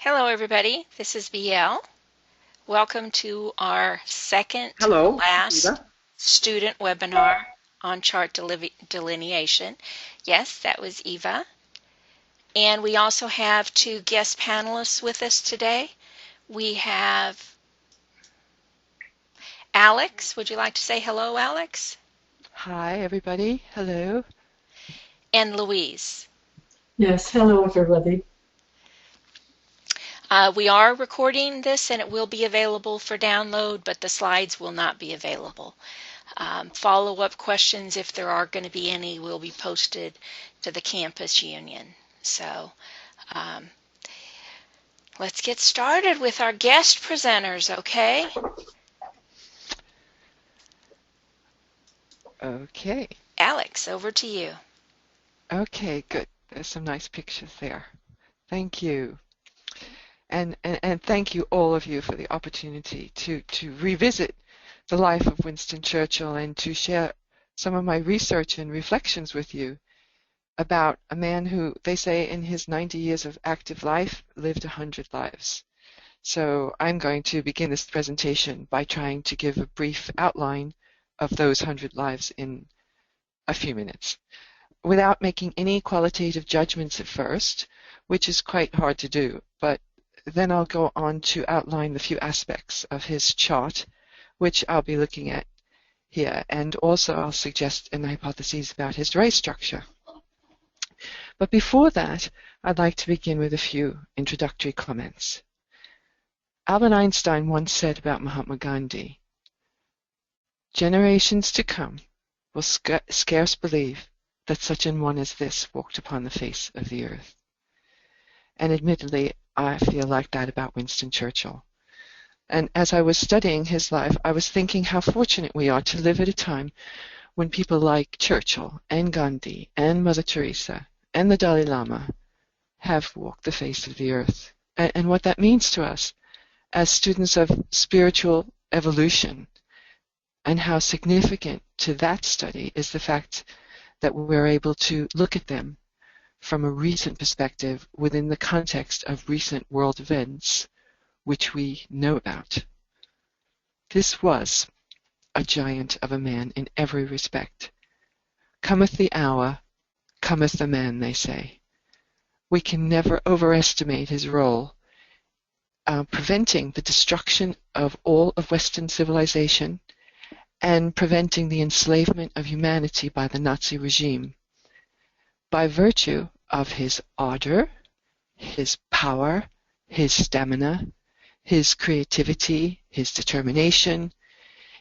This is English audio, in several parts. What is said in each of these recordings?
Hello, everybody. This is VL. Welcome to our second to Hello, last Eva. student webinar on chart delineation. Yes, that was Eva. And we also have two guest panelists with us today. We have Alex. Would you like to say hello, Alex? Hi, everybody. Hello. And Louise. Yes, hello everybody. We are recording this and it will be available for download, but the slides will not be available. Follow-up questions, if there are going to be any, will be posted to the campus union. So let's get started with our guest presenters, okay? Okay. Alex, over to you. Okay, good. There's some nice pictures there. Thank you. And thank you, all of you, for the opportunity to revisit the life of Winston Churchill and to share some of my research and reflections with you about a man who, they say, in his 90 years of active life, lived 100 lives. So I'm going to begin this presentation by trying to give a brief outline of those 100 lives in a few minutes, without making any qualitative judgments at first, which is quite hard to do, but then I'll go on to outline the few aspects of his chart, which I'll be looking at here, and also I'll suggest an hypothesis about his ray structure. But before that, I'd like to begin with a few introductory comments. Albert Einstein once said about Mahatma Gandhi, "Generations to come will scarce believe that such an one as this walked upon the face of the earth." And admittedly, I feel like that about Winston Churchill. And as I was studying his life, I was thinking how fortunate we are to live at a time when people like Churchill and Gandhi and Mother Teresa and the Dalai Lama have walked the face of the earth. And what that means to us as students of spiritual evolution, and how significant to that study is the fact that we're able to look at them from a recent perspective within the context of recent world events which we know about. This was a giant of a man in every respect. Cometh the hour, cometh the man, they say. We can never overestimate his role preventing the destruction of all of Western civilization and preventing the enslavement of humanity by the Nazi regime, by virtue of his ardor, his power, his stamina, his creativity, his determination,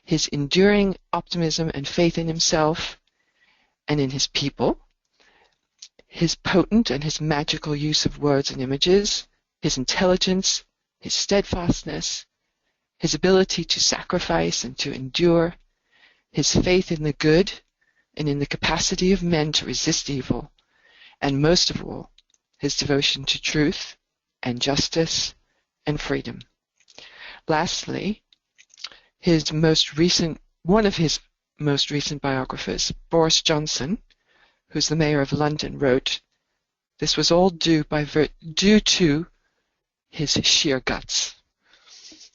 his enduring optimism and faith in himself and in his people, his potent and his magical use of words and images, his intelligence, his steadfastness, his ability to sacrifice and to endure, his faith in the good and in the capacity of men to resist evil, and most of all, his devotion to truth and justice and freedom. Lastly, one of his most recent biographers, Boris Johnson, who's the mayor of London, wrote, "This was all due to his sheer guts."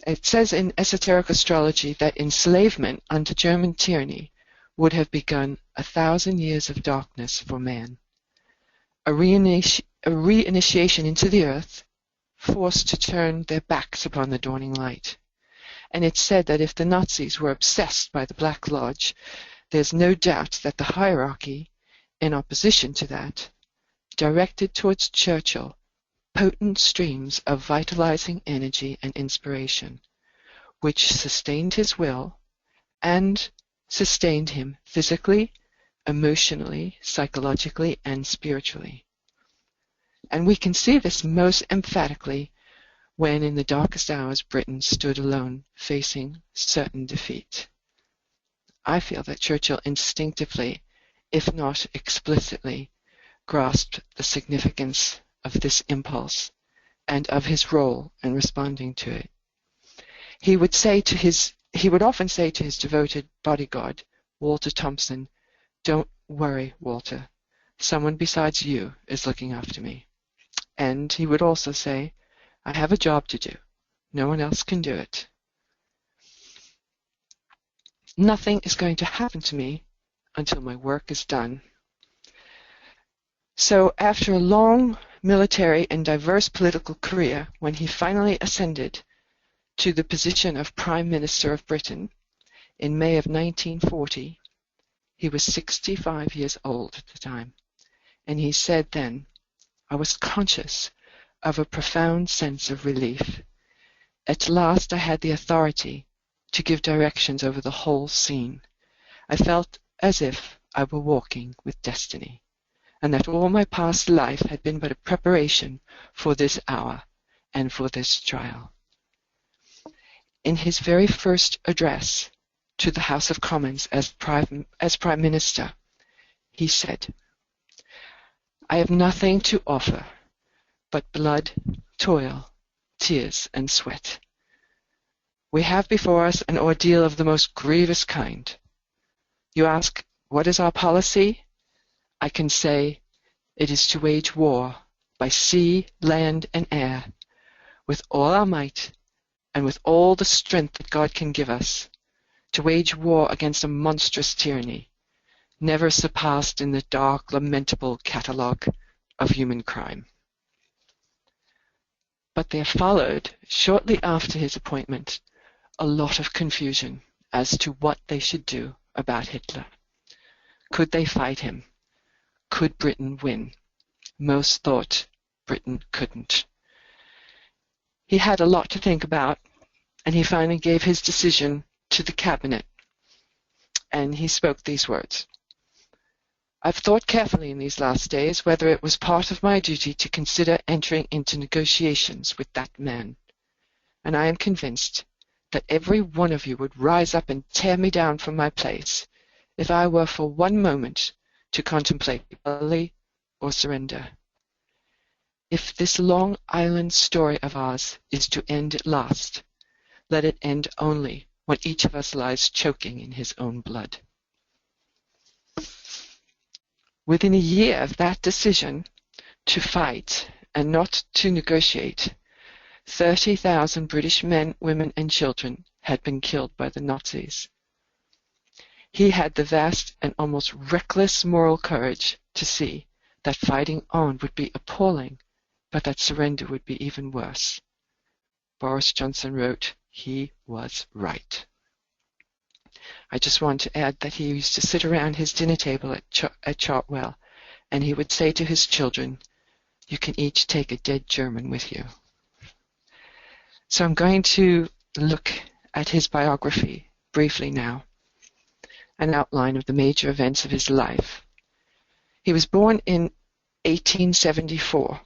It says in esoteric astrology that enslavement under German tyranny would have begun 1,000 years of darkness for man. A reinitiation into the earth, forced to turn their backs upon the dawning light. And it's said that if the Nazis were obsessed by the Black Lodge, there's no doubt that the hierarchy, in opposition to that, directed towards Churchill potent streams of vitalizing energy and inspiration, which sustained his will and sustained him physically, emotionally, psychologically, and spiritually. And we can see this most emphatically when in the darkest hours Britain stood alone facing certain defeat. I feel that Churchill instinctively, if not explicitly, grasped the significance of this impulse and of his role in responding to it. He would often say to his devoted bodyguard, Walter Thompson, "Don't worry, Walter. Someone besides you is looking after me." And he would also say, I have a job to do. No one else can do it. Nothing is going to happen to me until my work is done. So after a long military and diverse political career, when he finally ascended to the position of Prime Minister of Britain in May of 1940, he was 65 years old at the time, and he said then, "I was conscious of a profound sense of relief. At last I had the authority to give directions over the whole scene. I felt as if I were walking with destiny, and that all my past life had been but a preparation for this hour and for this trial." In his very first address to the House of Commons as Prime Minister, he said, "I have nothing to offer but blood, toil, tears, and sweat. We have before us an ordeal of the most grievous kind. You ask, what is our policy? I can say, it is to wage war by sea, land, and air, with all our might, and with all the strength that God can give us, to wage war against a monstrous tyranny, never surpassed in the dark, lamentable catalogue of human crime." But there followed, shortly after his appointment, a lot of confusion as to what they should do about Hitler. Could they fight him? Could Britain win? Most thought Britain couldn't. He had a lot to think about, and he finally gave his decision to the cabinet, and he spoke these words: "I've thought carefully in these last days whether it was part of my duty to consider entering into negotiations with that man, and I am convinced that every one of you would rise up and tear me down from my place if I were for one moment to contemplate rebellion or surrender. If this Long Island story of ours is to end at last, let it end only when each of us lies choking in his own blood." Within a year of that decision to fight and not to negotiate, 30,000 British men, women, and children had been killed by the Nazis. He had the vast and almost reckless moral courage to see that fighting on would be appalling, but that surrender would be even worse. Boris Johnson wrote, he was right. I just want to add that he used to sit around his dinner table at Chartwell, and he would say to his children, "You can each take a dead German with you." So I'm going to look at his biography briefly now, an outline of the major events of his life. He was born in 1874,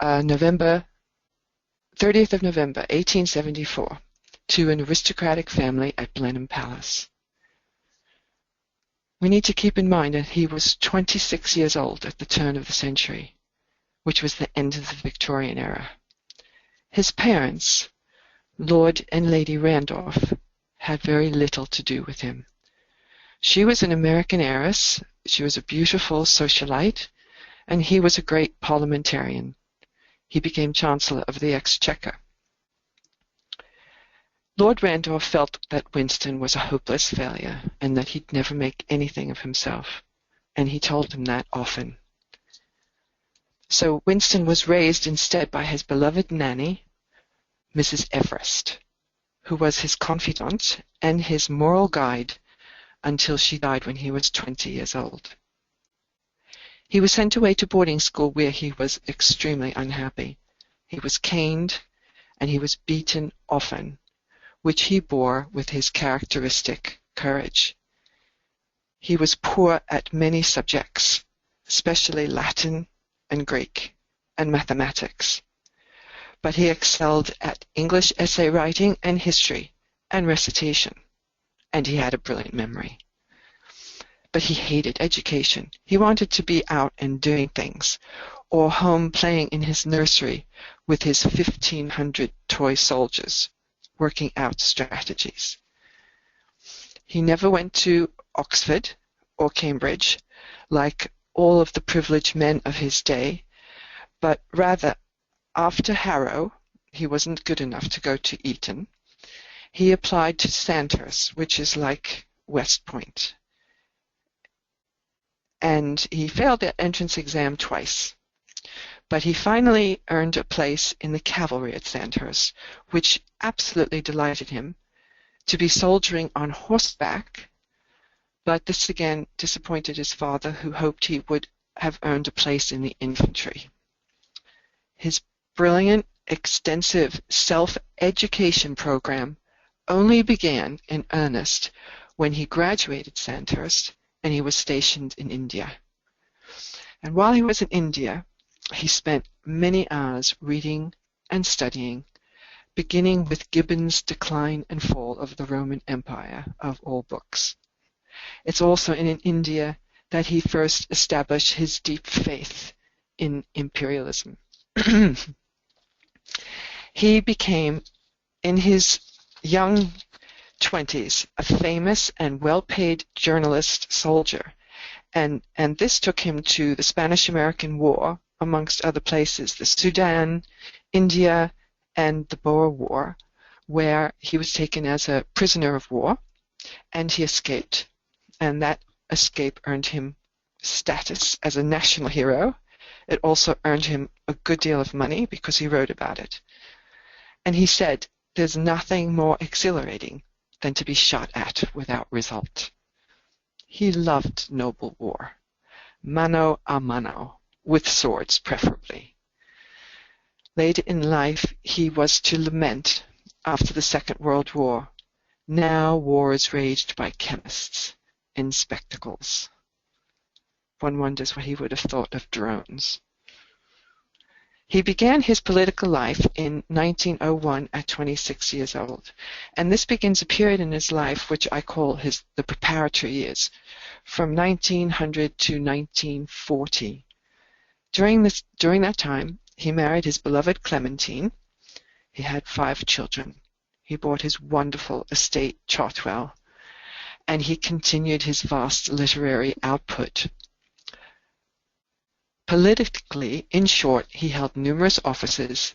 November 30th of November, 1874, to an aristocratic family at Blenheim Palace. We need to keep in mind that he was 26 years old at the turn of the century, which was the end of the Victorian era. His parents, Lord and Lady Randolph, had very little to do with him. She was an American heiress, she was a beautiful socialite, and he was a great parliamentarian. He became Chancellor of the Exchequer. Lord Randolph felt that Winston was a hopeless failure and that he'd never make anything of himself, and he told him that often. So Winston was raised instead by his beloved nanny, Mrs. Everest, who was his confidante and his moral guide until she died when he was 20 years old. He was sent away to boarding school where he was extremely unhappy. He was caned and he was beaten often, which he bore with his characteristic courage. He was poor at many subjects, especially Latin and Greek and mathematics, but he excelled at English essay writing and history and recitation, and he had a brilliant memory. But he hated education. He wanted to be out and doing things, or home playing in his nursery with his 1,500 toy soldiers, working out strategies. He never went to Oxford or Cambridge, like all of the privileged men of his day, but rather after Harrow, he wasn't good enough to go to Eton. He applied to Sandhurst, which is like West Point. And he failed the entrance exam twice. But he finally earned a place in the cavalry at Sandhurst, which absolutely delighted him, to be soldiering on horseback. But this again disappointed his father, who hoped he would have earned a place in the infantry. His brilliant, extensive self-education program only began in earnest when he graduated Sandhurst and he was stationed in India. And while he was in India, he spent many hours reading and studying, beginning with Gibbon's Decline and Fall of the Roman Empire, of all books. It's also in India that he first established his deep faith in imperialism. He became, in his young 20s, a famous and well-paid journalist soldier, and this took him to the Spanish-American War, amongst other places, the Sudan, India, and the Boer War, where he was taken as a prisoner of war, and he escaped, and that escape earned him status as a national hero. It also earned him a good deal of money because he wrote about it. And he said, "There's nothing more exhilarating than to be shot at without result." He loved noble war, mano a mano, with swords preferably. Later in life, he was to lament, after the Second World War, "Now war is waged by chemists in spectacles." One wonders what he would have thought of drones. He began his political life in 1901 at 26 years old, and this begins a period in his life which I call the preparatory years, from 1900 to 1940. During that time, he married his beloved Clementine. He had 5 children. He bought his wonderful estate, Chartwell, and he continued his vast literary output. Politically, in short, he held numerous offices,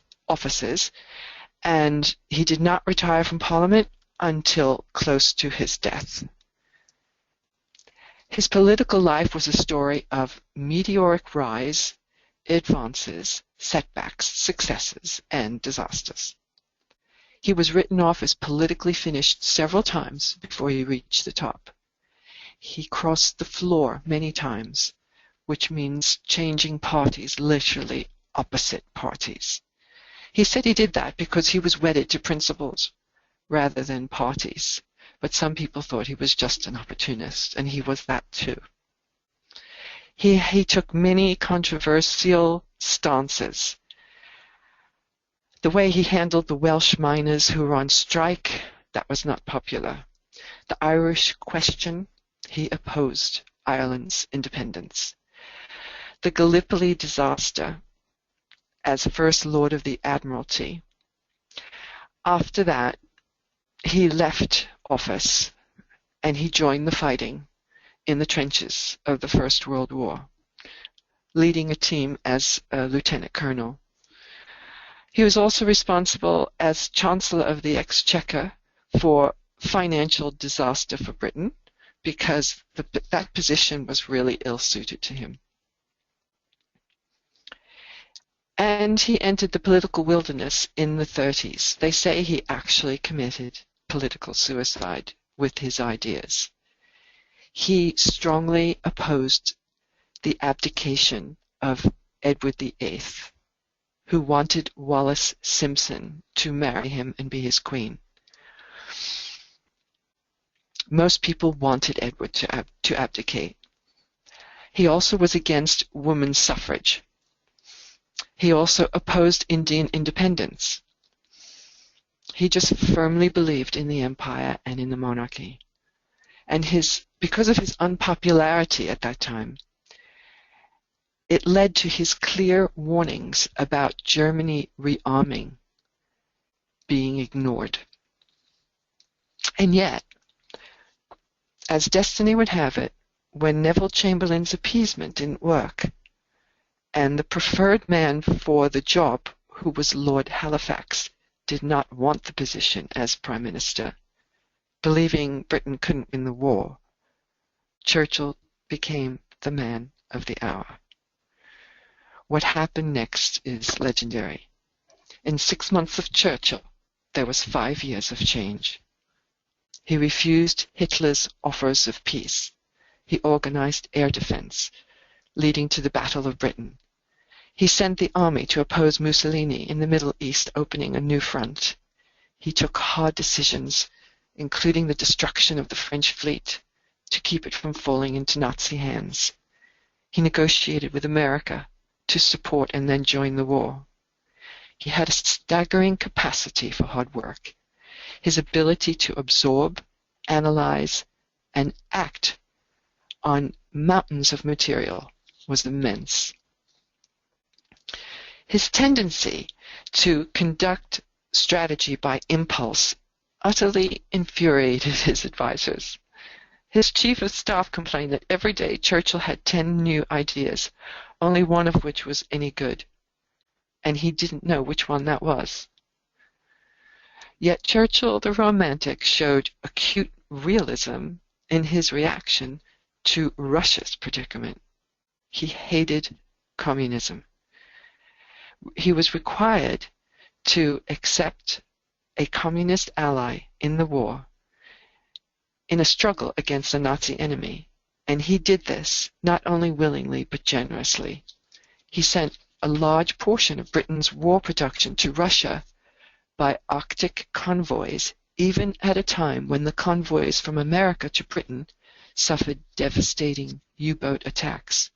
and he did not retire from Parliament until close to his death. His political life was a story of meteoric rise, advances, setbacks, successes, and disasters. He was written off as politically finished several times before he reached the top. He crossed the floor many times, which means changing parties, literally opposite parties. He said he did that because he was wedded to principles rather than parties, but some people thought he was just an opportunist, and he was that too. He took many controversial stances. The way he handled the Welsh miners who were on strike, that was not popular. The Irish question, he opposed Ireland's independence. The Gallipoli disaster, as First Lord of the Admiralty. After that, he left office and he joined the fighting in the trenches of the First World War, leading a team as a lieutenant colonel. He was also responsible as Chancellor of the Exchequer for financial disaster for Britain, because that position was really ill-suited to him. And he entered the political wilderness in the 30s. They say he actually committed political suicide with his ideas. He strongly opposed the abdication of Edward VIII, who wanted Wallis Simpson to marry him and be his queen. Most people wanted Edward to abdicate. He also was against women's suffrage. He also opposed Indian independence. He just firmly believed in the empire and in the monarchy. And because of his unpopularity at that time, it led to his clear warnings about Germany rearming being ignored. And yet, as destiny would have it, when Neville Chamberlain's appeasement didn't work, and the preferred man for the job, who was Lord Halifax, did not want the position as Prime Minister. Believing Britain couldn't win the war, Churchill became the man of the hour. What happened next is legendary. In 6 months of Churchill, there was 5 years of change. He refused Hitler's offers of peace. He organized air defense, leading to the Battle of Britain. He sent the army to oppose Mussolini in the Middle East, opening a new front. He took hard decisions, including the destruction of the French fleet, to keep it from falling into Nazi hands. He negotiated with America to support and then join the war. He had a staggering capacity for hard work. His ability to absorb, analyze, and act on mountains of material was immense. His tendency to conduct strategy by impulse utterly infuriated his advisors. His chief of staff complained that every day Churchill had 10 new ideas, only one of which was any good, and he didn't know which one that was. Yet Churchill, the romantic, showed acute realism in his reaction to Russia's predicament. He hated communism. He was required to accept a communist ally in the war in a struggle against a Nazi enemy, and he did this not only willingly but generously. He sent a large portion of Britain's war production to Russia by Arctic convoys, even at a time when the convoys from America to Britain suffered devastating U-boat attacks.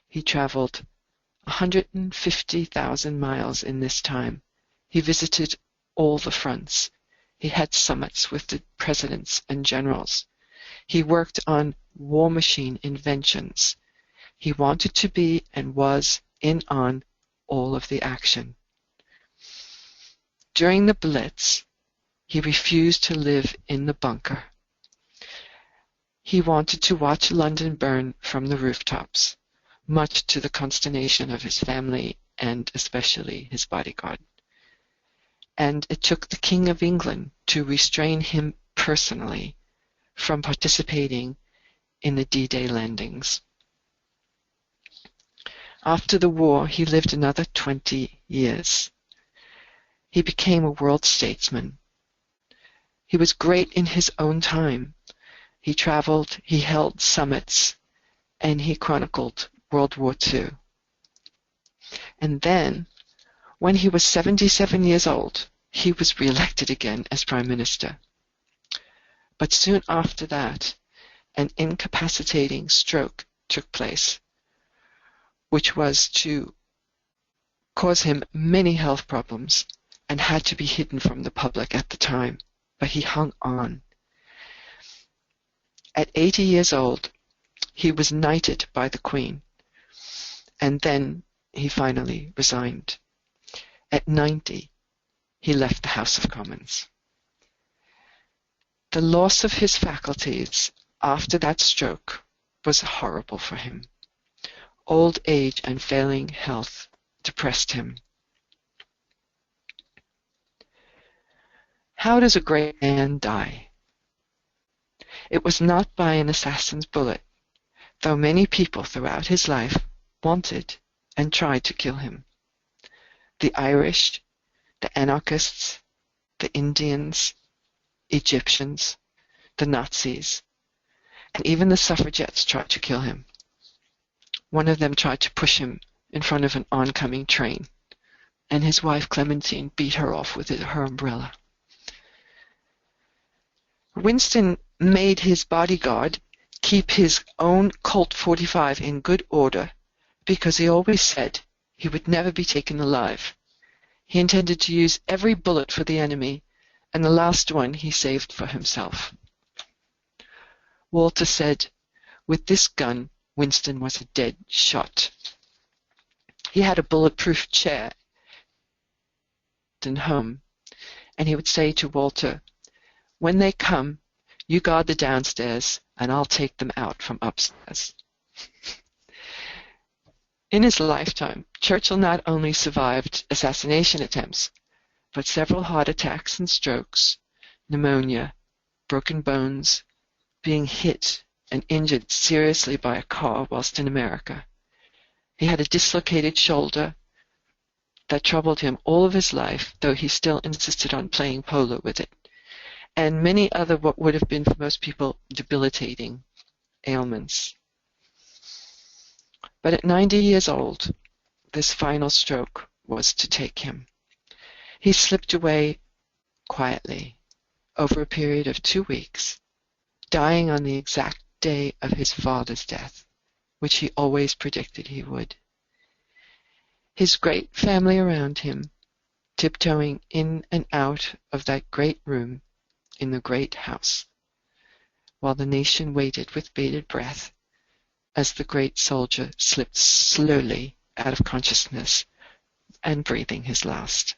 He traveled 150,000 miles in this time. He visited all the fronts. He had summits with the presidents and generals. He worked on war machine inventions. He wanted to be and was in on all of the action. During the Blitz, he refused to live in the bunker. He wanted to watch London burn from the rooftops, much to the consternation of his family and especially his bodyguard. And it took the King of England to restrain him personally from participating in the D-Day landings. After the war, he lived another 20 years. He became a world statesman. He was great in his own time. He traveled, he held summits, and he chronicled World War II. And then, when he was 77 years old, he was re-elected again as Prime Minister. But soon after that, an incapacitating stroke took place, which was to cause him many health problems and had to be hidden from the public at the time, but he hung on. At 80 years old, he was knighted by the Queen, and then he finally resigned. At 90, he left the House of Commons. The loss of his faculties after that stroke was horrible for him. Old age and failing health depressed him. How does a great man die? It was not by an assassin's bullet, though many people throughout his life wanted and tried to kill him. The Irish, the anarchists, the Indians, Egyptians, the Nazis, and even the suffragettes tried to kill him. One of them tried to push him in front of an oncoming train, and his wife Clementine beat her off with her umbrella. Winston made his bodyguard keep his own Colt 45 in good order because he always said he would never be taken alive. He intended to use every bullet for the enemy, and the last one he saved for himself. Walter said, with this gun, Winston was a dead shot. He had a bulletproof chair in home, and he would say to Walter, "When they come, you guard the downstairs, and I'll take them out from upstairs." In his lifetime, Churchill not only survived assassination attempts, but several heart attacks and strokes, pneumonia, broken bones, being hit and injured seriously by a car whilst in America. He had a dislocated shoulder that troubled him all of his life, though he still insisted on playing polo with it, and many other what would have been for most people debilitating ailments. But at 90 years old, this final stroke was to take him. He slipped away quietly over a period of 2 weeks, dying on the exact day of his father's death, which he always predicted he would. His great family around him, tiptoeing in and out of that great room in the great house, while the nation waited with bated breath as the great soldier slipped slowly out of consciousness and breathing his last.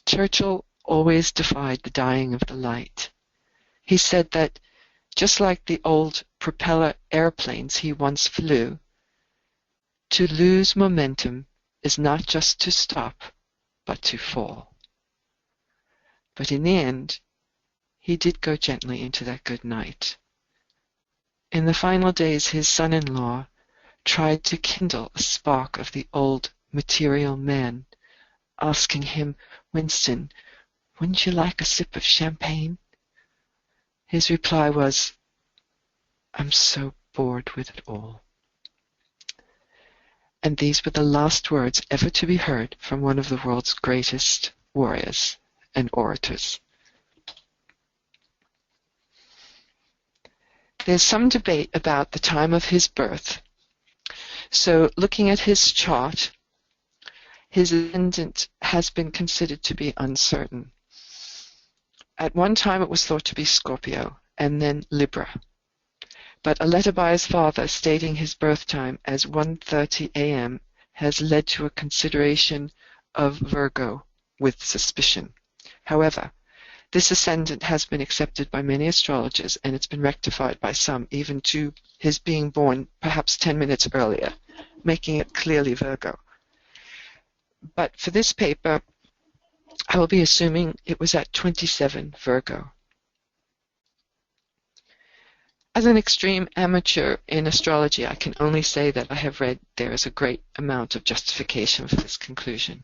Churchill always defied the dying of the light. He said that, just like the old propeller airplanes he once flew, to lose momentum is not just to stop, but to fall. But in the end, he did go gently into that good night. In the final days, his son-in-law tried to kindle a spark of the old material man, asking him, "Winston, wouldn't you like a sip of champagne?" His reply was, "I'm so bored with it all." And these were the last words ever to be heard from one of the world's greatest warriors and orators. There's some debate about the time of his birth. So looking at his chart, his ascendant has been considered to be uncertain. At one time it was thought to be Scorpio, and then Libra. But a letter by his father stating his birth time as 1:30 a.m. has led to a consideration of Virgo with suspicion. However, this ascendant has been accepted by many astrologers, and it's been rectified by some even to his being born perhaps 10 minutes earlier, making it clearly Virgo. But for this paper, I will be assuming it was at 27 Virgo. As an extreme amateur in astrology, I can only say that I have read there is a great amount of justification for this conclusion.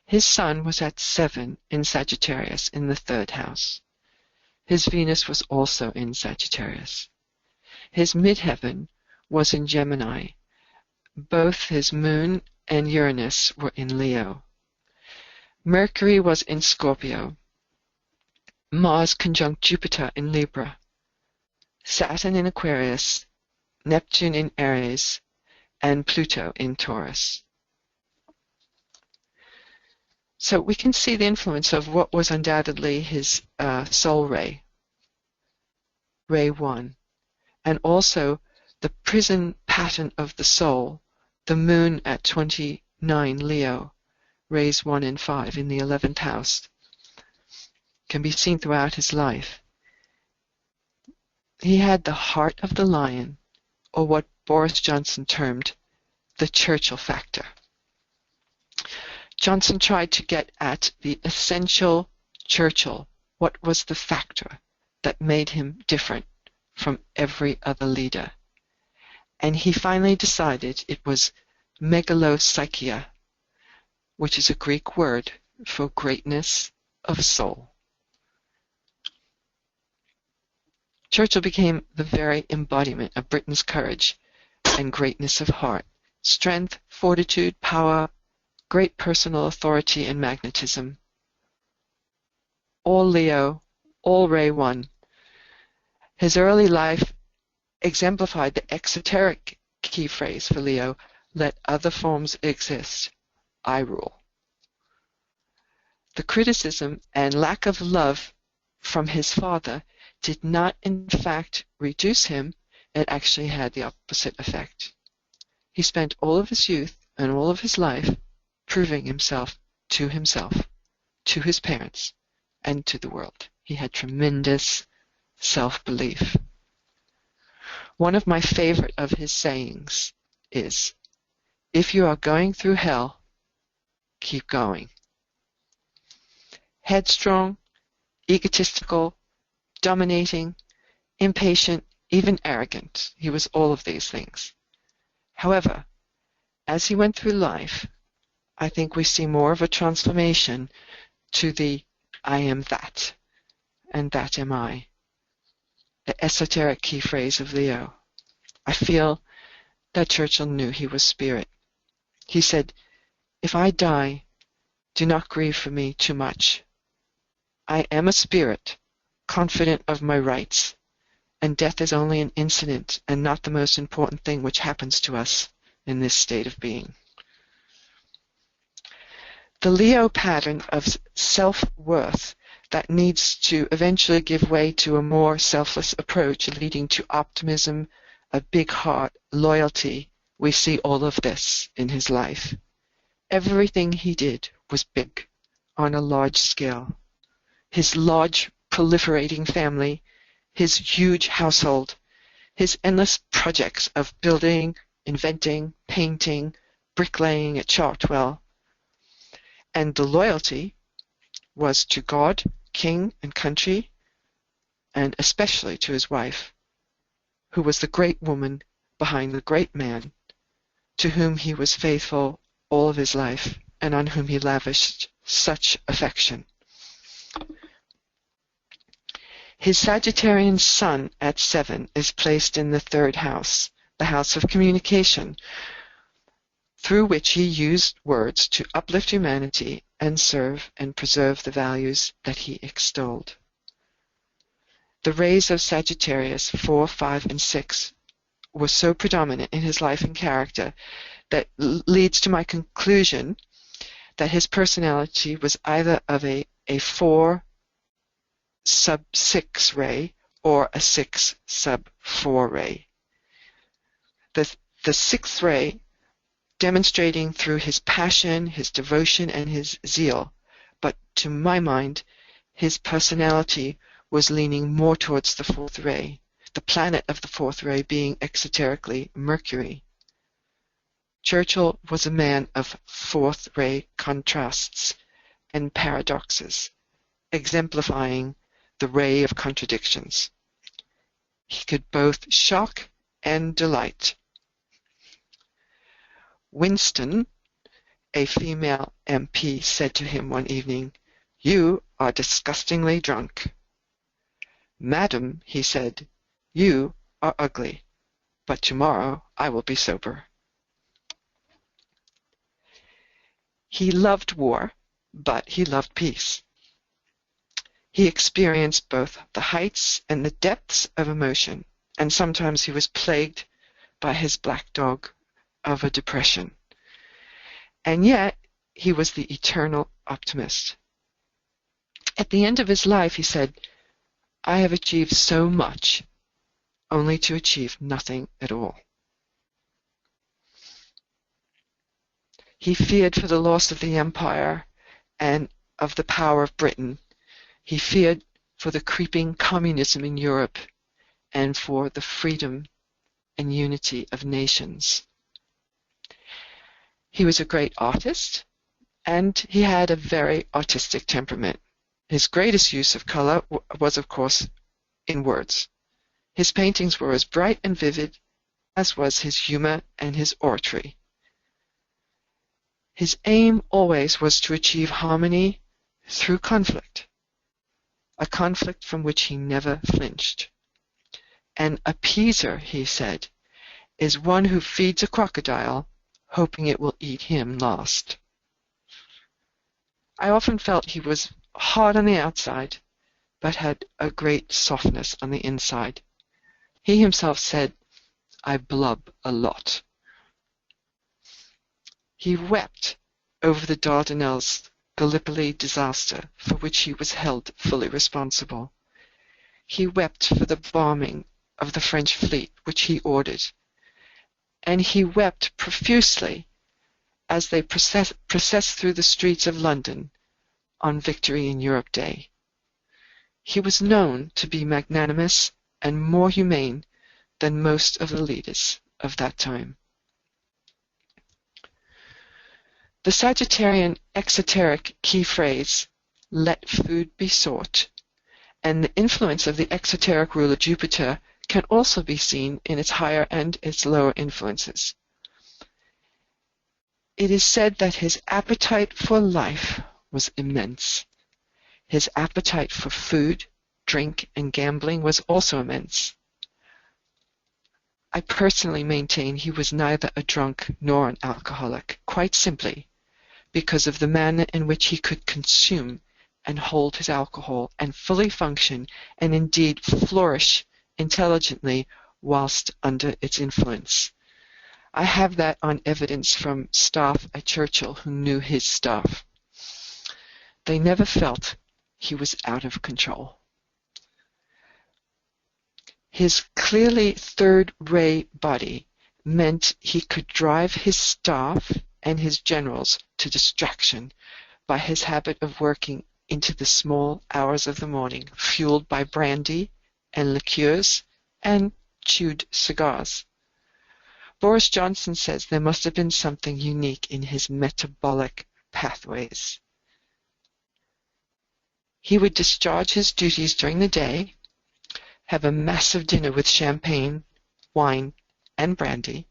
His Sun was at 7 in Sagittarius in the 3rd house. His Venus was also in Sagittarius. His midheaven was in Gemini. Both his Moon and Uranus were in Leo. Mercury was in Scorpio. Mars conjunct Jupiter in Libra. Saturn in Aquarius, Neptune in Aries, and Pluto in Taurus. So we can see the influence of what was undoubtedly his soul ray, ray 1, and also the prison pattern of the soul, the moon at 29 Leo, rays 1 and 5 in the 11th house, can be seen throughout his life. He had the heart of the lion, or what Boris Johnson termed the Churchill factor. Johnson tried to get at the essential Churchill. What was the factor that made him different from every other leader? And he finally decided it was megalopsychia, which is a Greek word for greatness of soul. Churchill became the very embodiment of Britain's courage and greatness of heart, strength, fortitude, power, great personal authority and magnetism. All Leo, all Ray 1. His early life exemplified the exoteric key phrase for Leo, "Let other forms exist, I rule." The criticism and lack of love from his father did not in fact reduce him, it actually had the opposite effect. He spent all of his youth and all of his life proving himself, to his parents, and to the world. He had tremendous self-belief. One of my favorite of his sayings is, if you are going through hell, keep going. Headstrong, egotistical, dominating, impatient, even arrogant. He was all of these things. However, as he went through life, I think we see more of a transformation to the I am that, and that am I. The esoteric key phrase of Leo. I feel that Churchill knew he was spirit. He said, if I die, do not grieve for me too much. I am a spirit, confident of my rights, and death is only an incident and not the most important thing which happens to us in this state of being. The Leo pattern of self-worth that needs to eventually give way to a more selfless approach leading to optimism, a big heart, loyalty. We see all of this in his life. Everything he did was big, on a large scale. His large, proliferating family, his huge household, his endless projects of building, inventing, painting, bricklaying at Chartwell. And the loyalty was to God, king, and country, and especially to his wife, who was the great woman behind the great man, to whom he was faithful all of his life, and on whom he lavished such affection. His Sagittarian sun at 7 is placed in the 3rd house, the house of communication, through which he used words to uplift humanity and serve and preserve the values that he extolled. The rays of Sagittarius 4, 5, and 6 were so predominant in his life and character that leads to my conclusion that his personality was either of a 4 sub 6 ray or a 6 sub 4 ray. The 6th ray demonstrating through his passion, his devotion, and his zeal, but to my mind, his personality was leaning more towards the 4th ray, the planet of the 4th ray being exoterically Mercury. Churchill was a man of 4th ray contrasts and paradoxes, exemplifying the ray of contradictions. He could both shock and delight. Winston, a female MP, said to him one evening, "You are disgustingly drunk." "Madam," he said, "you are ugly, but tomorrow I will be sober." He loved war, but he loved peace. He experienced both the heights and the depths of emotion, and sometimes he was plagued by his black dog of a depression. And yet, he was the eternal optimist. At the end of his life, he said, "I have achieved so much, only to achieve nothing at all." He feared for the loss of the empire and of the power of Britain. He feared for the creeping communism in Europe and for the freedom and unity of nations. He was a great artist, and he had a very artistic temperament. His greatest use of color was, of course, in words. His paintings were as bright and vivid as was his humor and his oratory. His aim always was to achieve harmony through conflict, a conflict from which he never flinched. An appeaser, he said, is one who feeds a crocodile, hoping it will eat him last. I often felt he was hard on the outside, but had a great softness on the inside. He himself said, "I blub a lot." He wept over the Dardanelles Gallipoli disaster, for which he was held fully responsible. He wept for the bombing of the French fleet, which he ordered, and he wept profusely as they processed through the streets of London on Victory in Europe Day. He was known to be magnanimous and more humane than most of the leaders of that time. The Sagittarian exoteric key phrase, "let food be sought," and the influence of the exoteric ruler Jupiter can also be seen in its higher and its lower influences. It is said that his appetite for life was immense. His appetite for food, drink, and gambling was also immense. I personally maintain he was neither a drunk nor an alcoholic, quite simply because of the manner in which he could consume and hold his alcohol and fully function and indeed flourish intelligently whilst under its influence. I have that on evidence from staff at Churchill who knew his staff. They never felt he was out of control. His clearly third-ray body meant he could drive his staff and his generals to distraction by his habit of working into the small hours of the morning, fueled by brandy and liqueurs and chewed cigars. Boris Johnson says there must have been something unique in his metabolic pathways. He would discharge his duties during the day, have a massive dinner with champagne, wine, and brandy,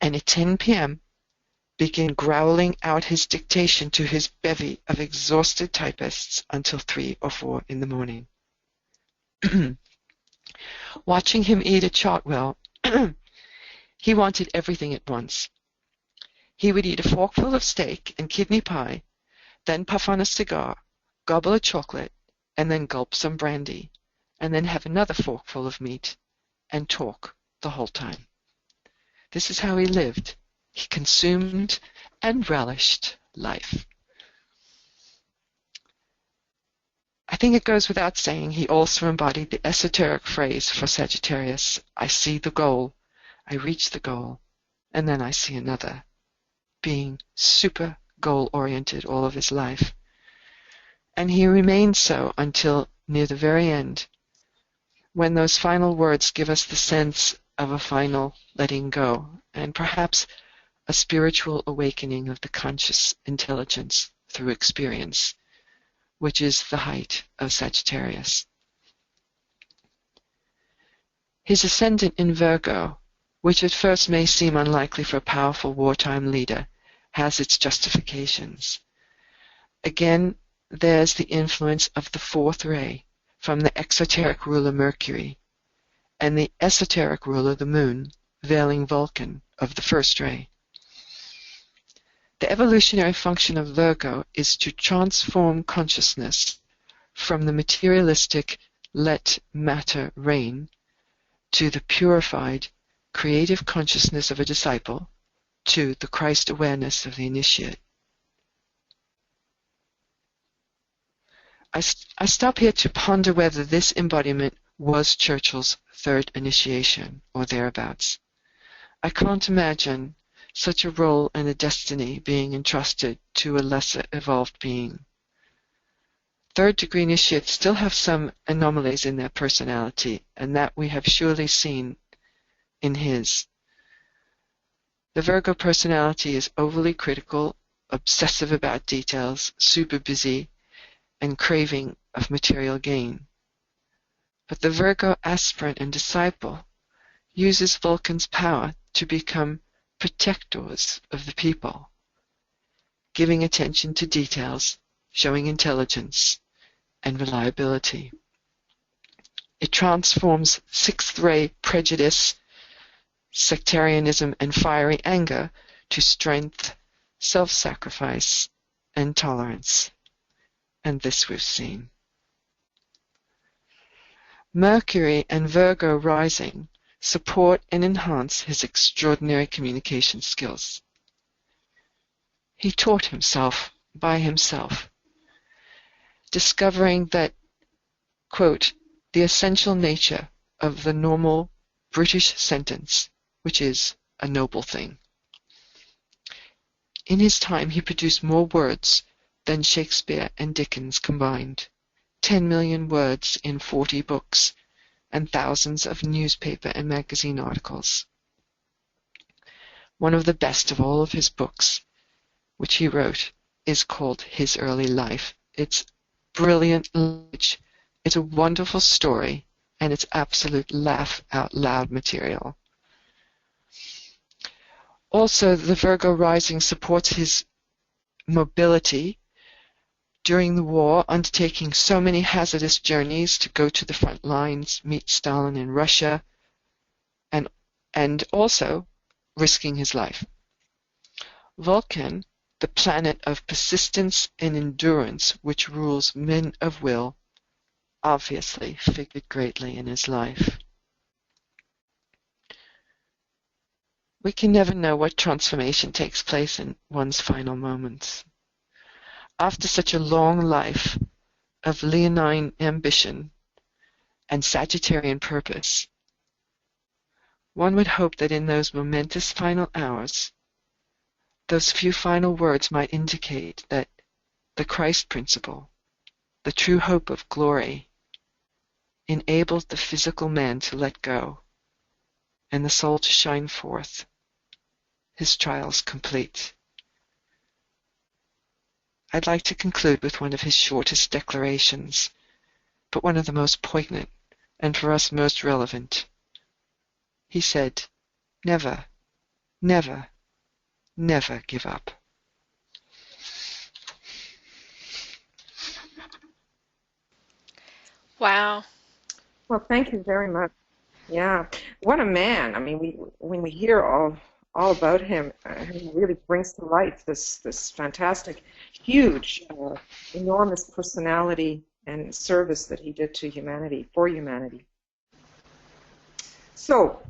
and at 10 p.m. begin growling out his dictation to his bevy of exhausted typists until 3 or 4 in the morning. Watching him eat at Chartwell, he wanted everything at once. He would eat a forkful of steak and kidney pie, then puff on a cigar, gobble a chocolate, and then gulp some brandy, and then have another forkful of meat, and talk the whole time. This is how he lived. He consumed and relished life. I think it goes without saying he also embodied the esoteric phrase for Sagittarius, "I see the goal, I reach the goal, and then I see another," being super goal-oriented all of his life. And he remained so until near the very end, when those final words give us the sense of a final letting go, and perhaps a spiritual awakening of the conscious intelligence through experience, which is the height of Sagittarius. His ascendant in Virgo, which at first may seem unlikely for a powerful wartime leader, has its justifications. Again, there's the influence of the fourth ray from the exoteric ruler Mercury, and the esoteric ruler the Moon, veiling Vulcan, of the first ray. The evolutionary function of Virgo is to transform consciousness from the materialistic let matter reign to the purified creative consciousness of a disciple, to the Christ awareness of the initiate. I stop here to ponder whether this embodiment was Churchill's third initiation or thereabouts. I can't imagine such a role and a destiny being entrusted to a lesser evolved being. Third-degree initiates still have some anomalies in their personality, and that we have surely seen in his. The Virgo personality is overly critical, obsessive about details, super busy, and craving of material gain. But the Virgo aspirant and disciple uses Vulcan's power to become protectors of the people, giving attention to details, showing intelligence and reliability. It transforms sixth-ray prejudice, sectarianism, and fiery anger to strength, self-sacrifice, and tolerance. And this we've seen. Mercury and Virgo rising support and enhance his extraordinary communication skills. He taught himself by himself, discovering that, quote, the essential nature of the normal British sentence, which is a noble thing. In his time, he produced more words than Shakespeare and Dickens combined, 10 million words in 40 books, and thousands of newspaper and magazine articles. One of the best of all of his books, which he wrote, is called His Early Life. It's brilliant language, it's a wonderful story, and it's absolute laugh-out-loud material. Also, the Virgo rising supports his mobility during the war, undertaking so many hazardous journeys to go to the front lines, meet Stalin in Russia, and also risking his life. Vulcan, the planet of persistence and endurance which rules men of will, obviously figured greatly in his life. We can never know what transformation takes place in one's final moments. After such a long life of leonine ambition and Sagittarian purpose, one would hope that in those momentous final hours, those few final words might indicate that the Christ principle, the true hope of glory, enables the physical man to let go and the soul to shine forth, his trials complete. I'd like to conclude with one of his shortest declarations, but one of the most poignant and for us most relevant. He said, "Never, never, never give up." Wow. Well, thank you very much. Yeah, what a man! I mean, when we hear all about him, he really brings to life this fantastic, huge, enormous personality and service that he did to humanity, for humanity. So,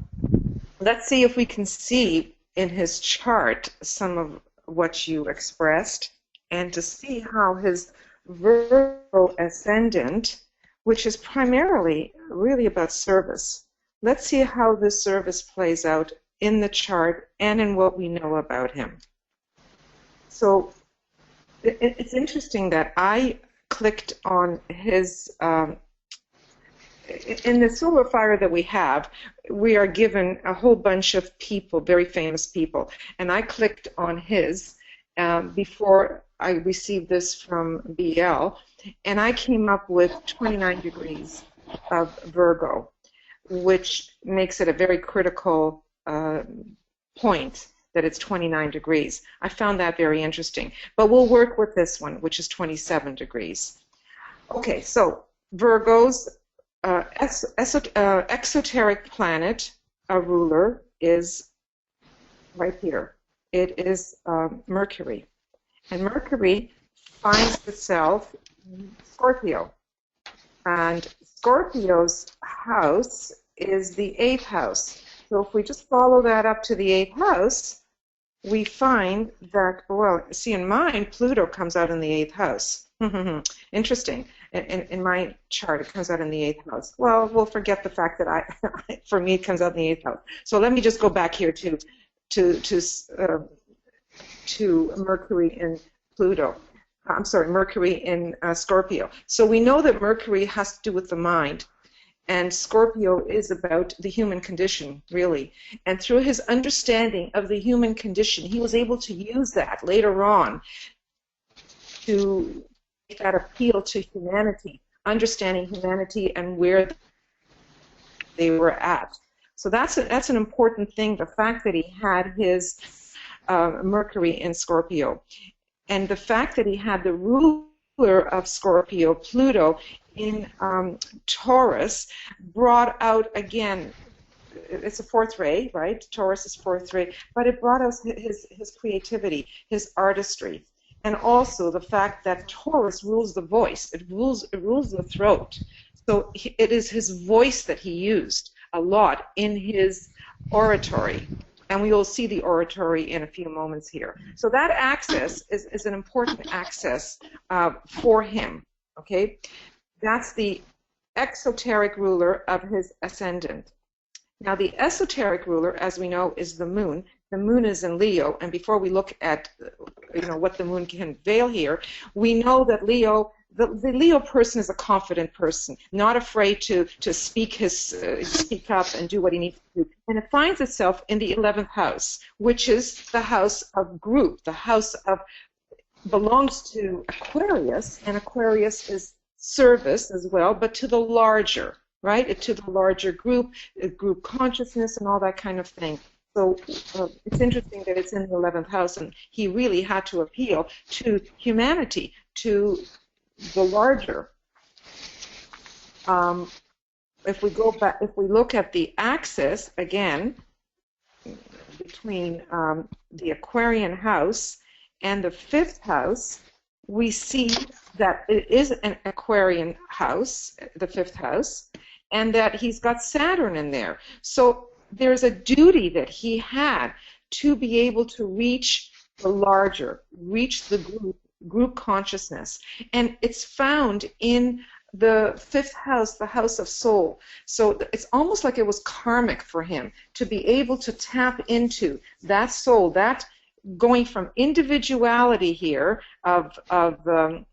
let's see if we can see in his chart some of what you expressed, and to see how his Virgo ascendant, which is primarily really about service. Let's see how this service plays out in the chart and in what we know about him. So it's interesting that I clicked on his, in the solar fire that we have, we are given a whole bunch of people, very famous people, and I clicked on his before I received this from BL, and I came up with 29 degrees of Virgo, which makes it a very critical point that it's 29 degrees. I found that very interesting. But we'll work with this one, which is 27 degrees. Okay, so Virgo's exoteric planet, a ruler, is right here. It is Mercury. And Mercury finds itself in Scorpio. And Scorpio's house is the 8th house. So if we just follow that up to the 8th house, we find that, well, see, in mine, Pluto comes out in the 8th house. Interesting. In my chart, it comes out in the 8th house. Well, we'll forget the fact that for me, it comes out in the 8th house. So let me just go back here to Mercury in Pluto. I'm sorry, Mercury in Scorpio. So we know that Mercury has to do with the mind, and Scorpio is about the human condition, really. And through his understanding of the human condition, he was able to use that later on to make that appeal to humanity, understanding humanity and where they were at. So that's an important thing, the fact that he had his Mercury in Scorpio. And the fact that he had the ruler of Scorpio, Pluto, in Taurus, brought out, again, it's a fourth ray, right? Taurus is fourth ray, but it brought out his creativity, his artistry, and also the fact that Taurus rules the voice. It rules the throat. So it is his voice that he used a lot in his oratory. And we will see the oratory in a few moments here. So that axis is an important axis for him, okay? That's the exoteric ruler of his ascendant. Now, the esoteric ruler, as we know, is the moon. The moon is in Leo, and before we look at what the moon can veil here, we know that Leo, the Leo person is a confident person, not afraid to speak up and do what he needs to do. And it finds itself in the 11th house, which is the house of group, the house of belongs to Aquarius, and Aquarius is service as well, but to the larger, right? To the larger group consciousness and all that kind of thing. So it's interesting that it's in the 11th house, and he really had to appeal to humanity, to the larger. If we go back, if we look at the axis again between the Aquarian house and the 5th house, we see that it is an Aquarian house, the 5th house, and that he's got Saturn in there. So there's a duty that he had to be able to reach the larger, reach the group consciousness. And it's found in the 5th house, the house of soul. So it's almost like it was karmic for him to be able to tap into that soul, that going from individuality here of the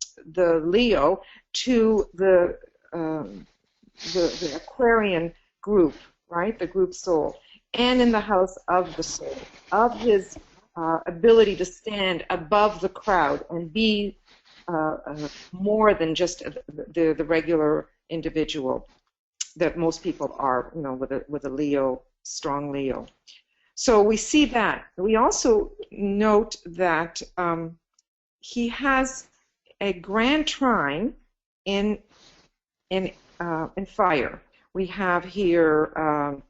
Leo to the Aquarian group, right? The group soul, and in the house of the soul, of his ability to stand above the crowd and be more than just the regular individual that most people are, you know, with a Leo, strong Leo. So we see that. We also note that he has a grand trine in fire. We have here,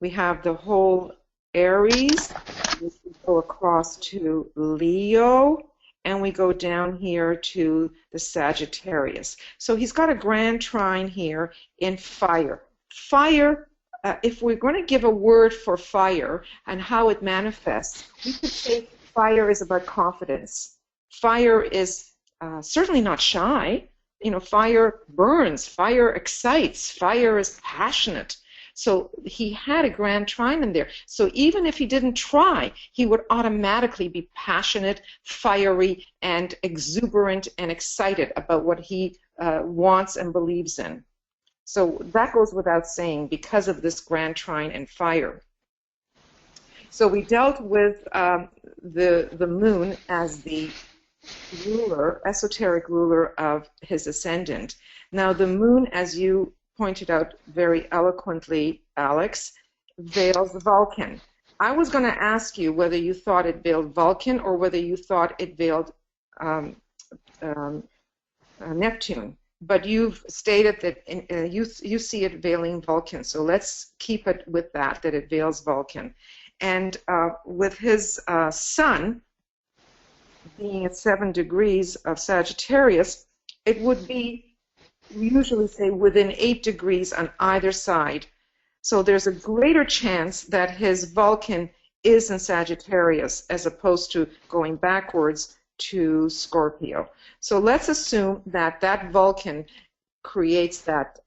we have the whole Aries. We go across to Leo, and we go down here to the Sagittarius. So he's got a grand trine here in fire. Fire. If we're going to give a word for fire and how it manifests, we could say fire is about confidence. Fire is certainly not shy. You know, fire burns, fire excites, fire is passionate. So he had a grand trine in there. So even if he didn't try, he would automatically be passionate, fiery, and exuberant and excited about what he wants and believes in. So that goes without saying because of this grand trine and fire. So we dealt with the moon as the ruler, esoteric ruler of his ascendant. Now the moon, as you pointed out very eloquently, Alex, veils Vulcan. I was going to ask you whether you thought it veiled Vulcan or whether you thought it veiled Neptune. But you've stated that you see it veiling Vulcan, so let's keep it with that it veils Vulcan. And with his sun being at 7 degrees of Sagittarius, it would be, we usually say, within 8 degrees on either side. So there's a greater chance that his Vulcan is in Sagittarius as opposed to going backwards to Scorpio. So let's assume that that Vulcan creates that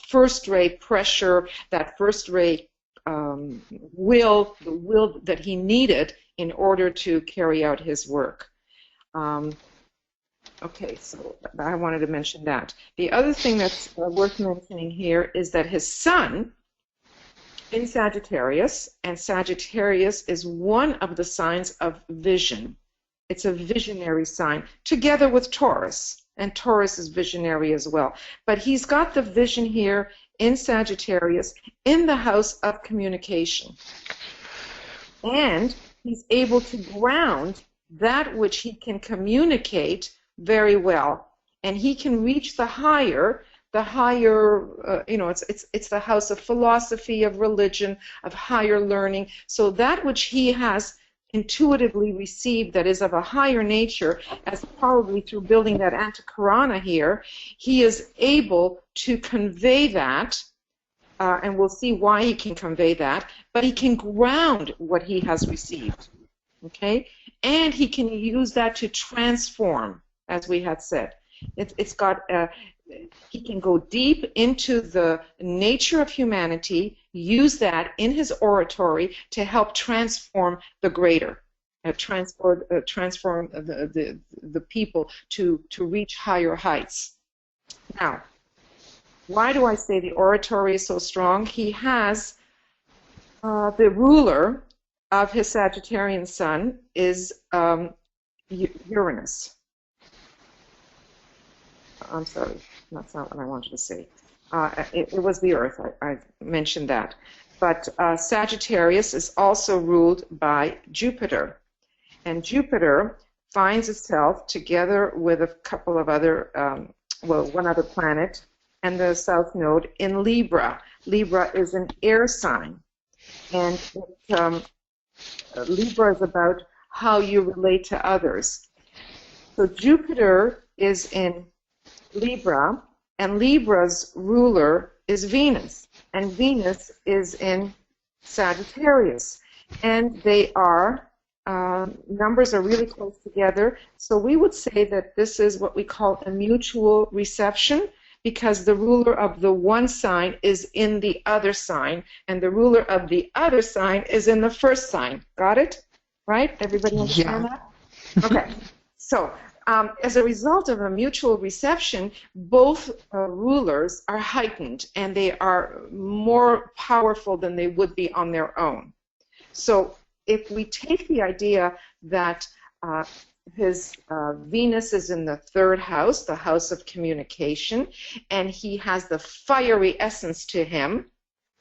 first-rate pressure, that first-rate will, the will that he needed in order to carry out his work. Okay, so I wanted to mention that. The other thing that's worth mentioning here is that his sun in Sagittarius, and Sagittarius is one of the signs of vision. It's a visionary sign, together with Taurus, and Taurus is visionary as well. But he's got the vision here in Sagittarius in the house of communication. And he's able to ground that which he can communicate very well. And he can reach the higher, you know, it's the house of philosophy, of religion, of higher learning. So that which he has intuitively received that is of a higher nature, as probably through building that antikarana here, he is able to convey that, and we'll see why he can convey that, but he can ground what he has received, okay? And he can use that to transform, as we had said. It's got, he can go deep into the nature of humanity, use that in his oratory to help transform the greater, transform the people to reach higher heights. Now, why do I say the oratory is so strong? He has the ruler of his Sagittarian sun is Uranus. I'm sorry, that's not what I wanted to say. It was the Earth, I mentioned that. But Sagittarius is also ruled by Jupiter. And Jupiter finds itself together with a couple of other, one other planet, and the south node in Libra. Libra is an air sign. And Libra is about how you relate to others. So Jupiter is in Libra, and Libra's ruler is Venus, and Venus is in Sagittarius, and they are numbers are really close together. So we would say that this is what we call a mutual reception, because the ruler of the one sign is in the other sign, and the ruler of the other sign is in the first sign. Got it? Right? Everybody understand that? Okay. So as a result of a mutual reception, both rulers are heightened, and they are more powerful than they would be on their own. So if we take the idea that his Venus is in the third house, the house of communication, and he has the fiery essence to him,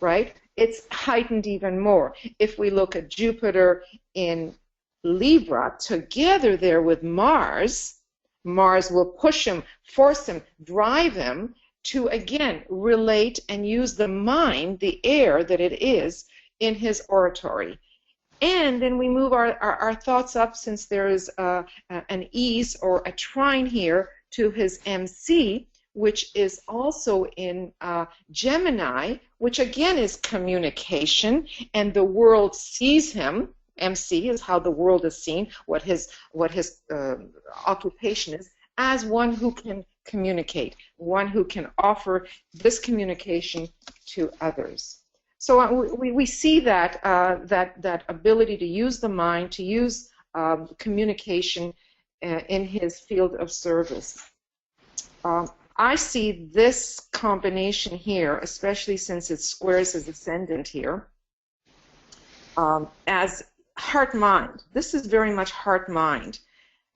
right? It's heightened even more. If we look at Jupiter in Libra together there with Mars, Mars will push him, force him, drive him to, again, relate and use the mind, the air that it is, in his oratory. And then we move our thoughts up, since there is an ease or a trine here, to his MC, which is also in Gemini, which again is communication, and the world sees him. MC is how the world is seen, what his occupation is, as one who can communicate, one who can offer this communication to others. So we see that that ability to use the mind, to use communication in his field of service. I see this combination here, especially since it squares his ascendant here, as heart-mind. This is very much heart-mind.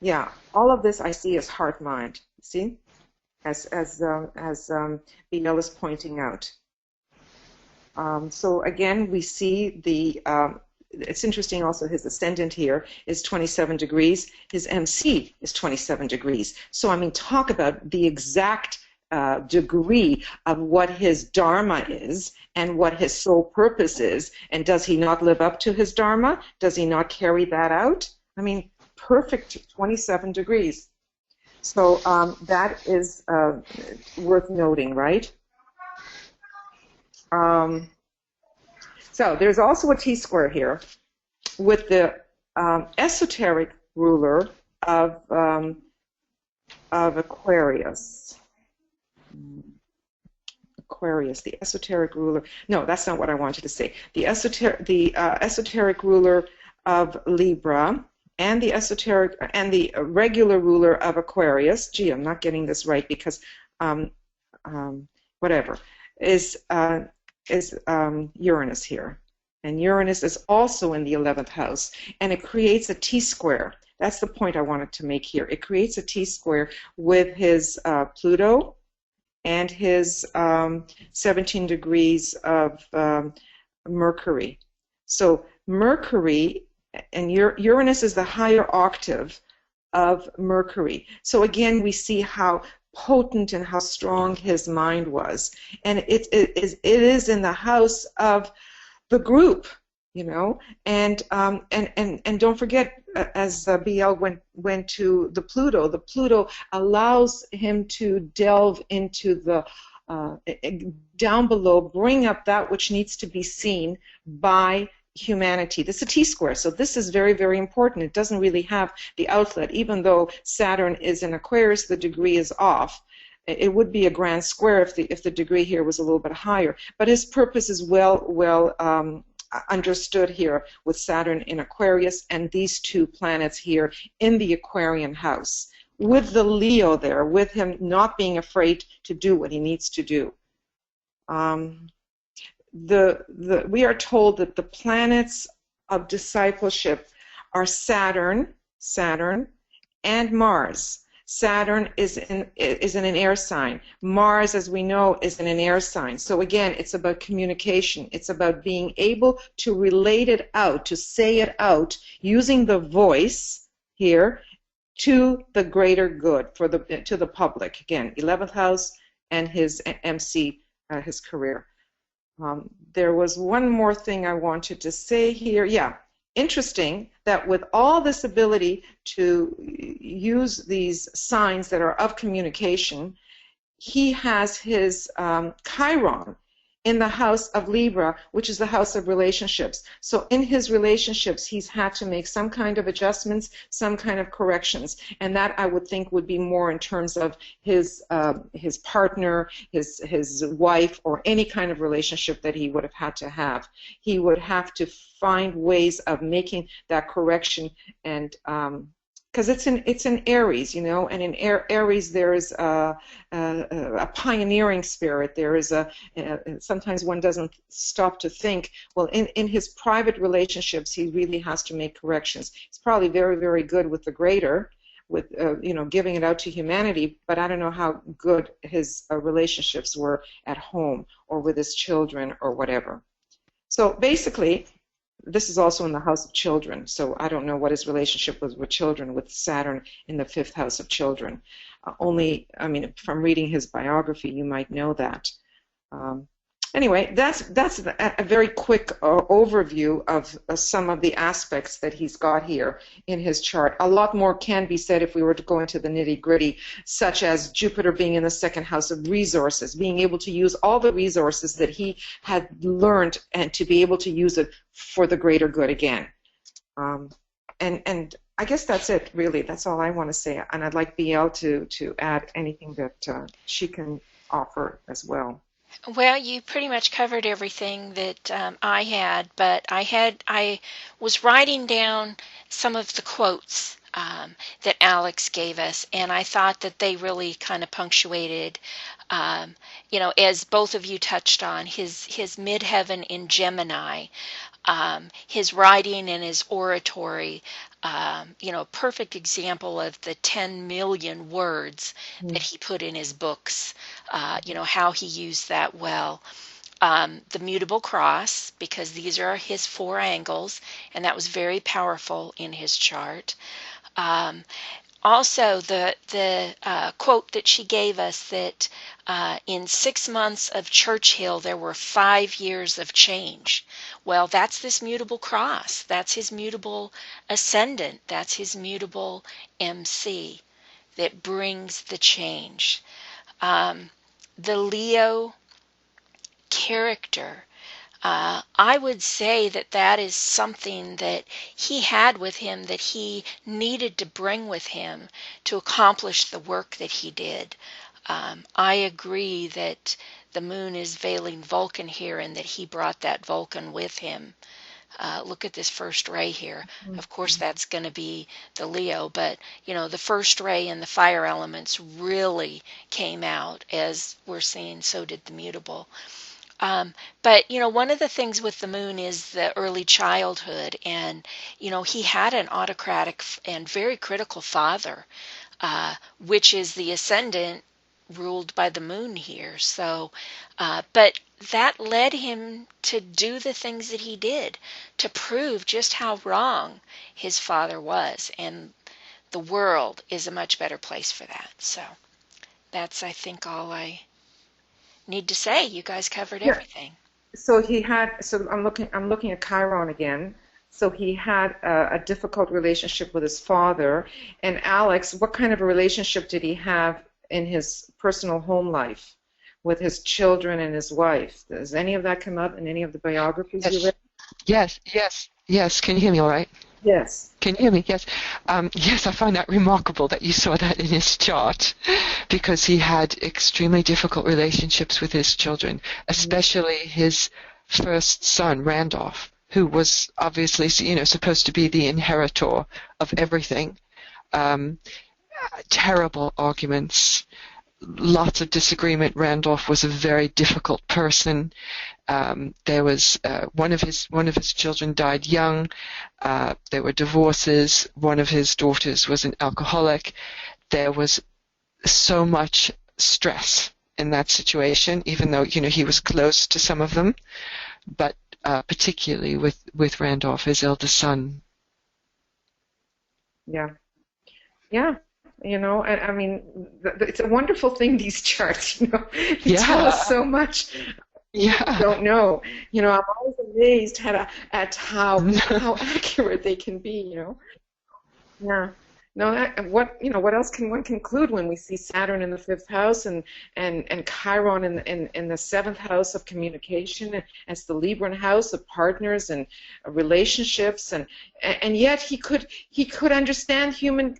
Yeah, all of this I see as heart-mind. See, as BL is pointing out. So again, we see the. It's interesting also, his ascendant here is 27 degrees. His MC is 27 degrees. So I mean, talk about the exact degree of what his dharma is and what his sole purpose is. And does he not live up to his dharma? Does he not carry that out? I mean, perfect 27 degrees. So that is worth noting, right? So there's also a T-square here with the esoteric ruler of Aquarius. Aquarius, the esoteric ruler. No, that's not what I wanted to say. The esoteric ruler of Libra, and the esoteric and the regular ruler of Aquarius. Gee, I'm not getting this right because whatever is Uranus here, and Uranus is also in the 11th house, and it creates a T-square. That's the point I wanted to make here. It creates a T-square with his Pluto and his 17 degrees of Mercury. So Mercury and Uranus is the higher octave of Mercury. So again, we see how potent and how strong his mind was, and it is in the house of the group, you know, and don't forget, as BL went to the Pluto allows him to delve into the down below, bring up that which needs to be seen by humanity. This is a T-square, so this is very, very important. It doesn't really have the outlet, even though Saturn is in Aquarius, the degree is off. It would be a grand square if the degree here was a little bit higher, but his purpose is well understood here with Saturn in Aquarius and these two planets here in the Aquarian house. with the Leo there, with him not being afraid to do what he needs to do. We are told that the planets of discipleship are Saturn, and Mars. Saturn is in an air sign. Mars, as we know, is in an air sign. So again, it's about communication. It's about being able to relate it out, to say it out, using the voice here to the greater good, to the public. Again, 11th house and his MC, his career. There was one more thing I wanted to say here. Yeah, interesting that with all this ability to use these signs that are of communication, he has his Chiron in the house of Libra, which is the house of relationships. So in his relationships, he's had to make some kind of adjustments, some kind of corrections, and that I would think would be more in terms of his partner, his wife, or any kind of relationship that he would have had to have. He would have to find ways of making that correction, and because it's in Aries, you know, and in Aries there is a pioneering spirit. There is sometimes one doesn't stop to think. Well, in his private relationships, he really has to make corrections. He's probably very, very good with the greater, with giving it out to humanity. But I don't know how good his relationships were at home or with his children or whatever. So basically, this is also in the house of children, so I don't know what his relationship was with children, with Saturn in the 5th house of children. From reading his biography, you might know that. Anyway, that's a very quick overview of some of the aspects that he's got here in his chart. A lot more can be said if we were to go into the nitty-gritty, such as Jupiter being in the 2nd house of resources, being able to use all the resources that he had learned and to be able to use it for the greater good again. And I guess that's it, really. That's all I want to say. And I'd like BL to add anything that she can offer as well. Well, you pretty much covered everything that I had, but I was writing down some of the quotes that Alex gave us, and I thought that they really kind of punctuated, as both of you touched on, his midheaven in Gemini, his writing and his oratory, perfect example of the 10 million words that he put in his books, how he used that well. The mutable cross, because these are his 4 angles, and that was very powerful in his chart. Also, the quote that she gave us that in 6 months of Churchill, there were 5 years of change. Well, that's this mutable cross. That's his mutable ascendant. That's his mutable MC that brings the change. The Leo character, I would say that is something that he had with him that he needed to bring with him to accomplish the work that he did. I agree that the moon is veiling Vulcan here and that he brought that Vulcan with him. Look at this first ray here. Of course, that's going to be the Leo, but the first ray and the fire elements really came out, as we're seeing, so did the mutable. But one of the things with the moon is the early childhood, and he had an autocratic and very critical father, which is the ascendant ruled by the moon here. So, but that led him to do the things that he did, to prove just how wrong his father was, and the world is a much better place for that. So that's, I think, all I need to say. You guys covered everything. So I'm looking at Chiron again. So he had a difficult relationship with his father. And Alex, what kind of a relationship did he have in his personal home life with his children and his wife? Does any of that come up in any of the biographies you read? Yes. Can you hear me all right? Yes. Can you hear me? Yes. Yes, I find that remarkable that you saw that in his chart, because he had extremely difficult relationships with his children, especially his first son, Randolph, who was obviously, supposed to be the inheritor of everything. terrible arguments, lots of disagreement. Randolph was a very difficult person. There was one of his children died young. There were divorces. One of his daughters was an alcoholic. There was so much stress in that situation, even though he was close to some of them, but particularly with Randolph, his eldest son. Yeah. I mean, it's a wonderful thing, these charts. They tell us so much. Yeah. We don't know. I'm always amazed at how accurate they can be. Yeah. No, what else can one conclude when we see Saturn in the 5th house and Chiron in the 7th house of communication as the Libran house of partners and relationships, and yet he could understand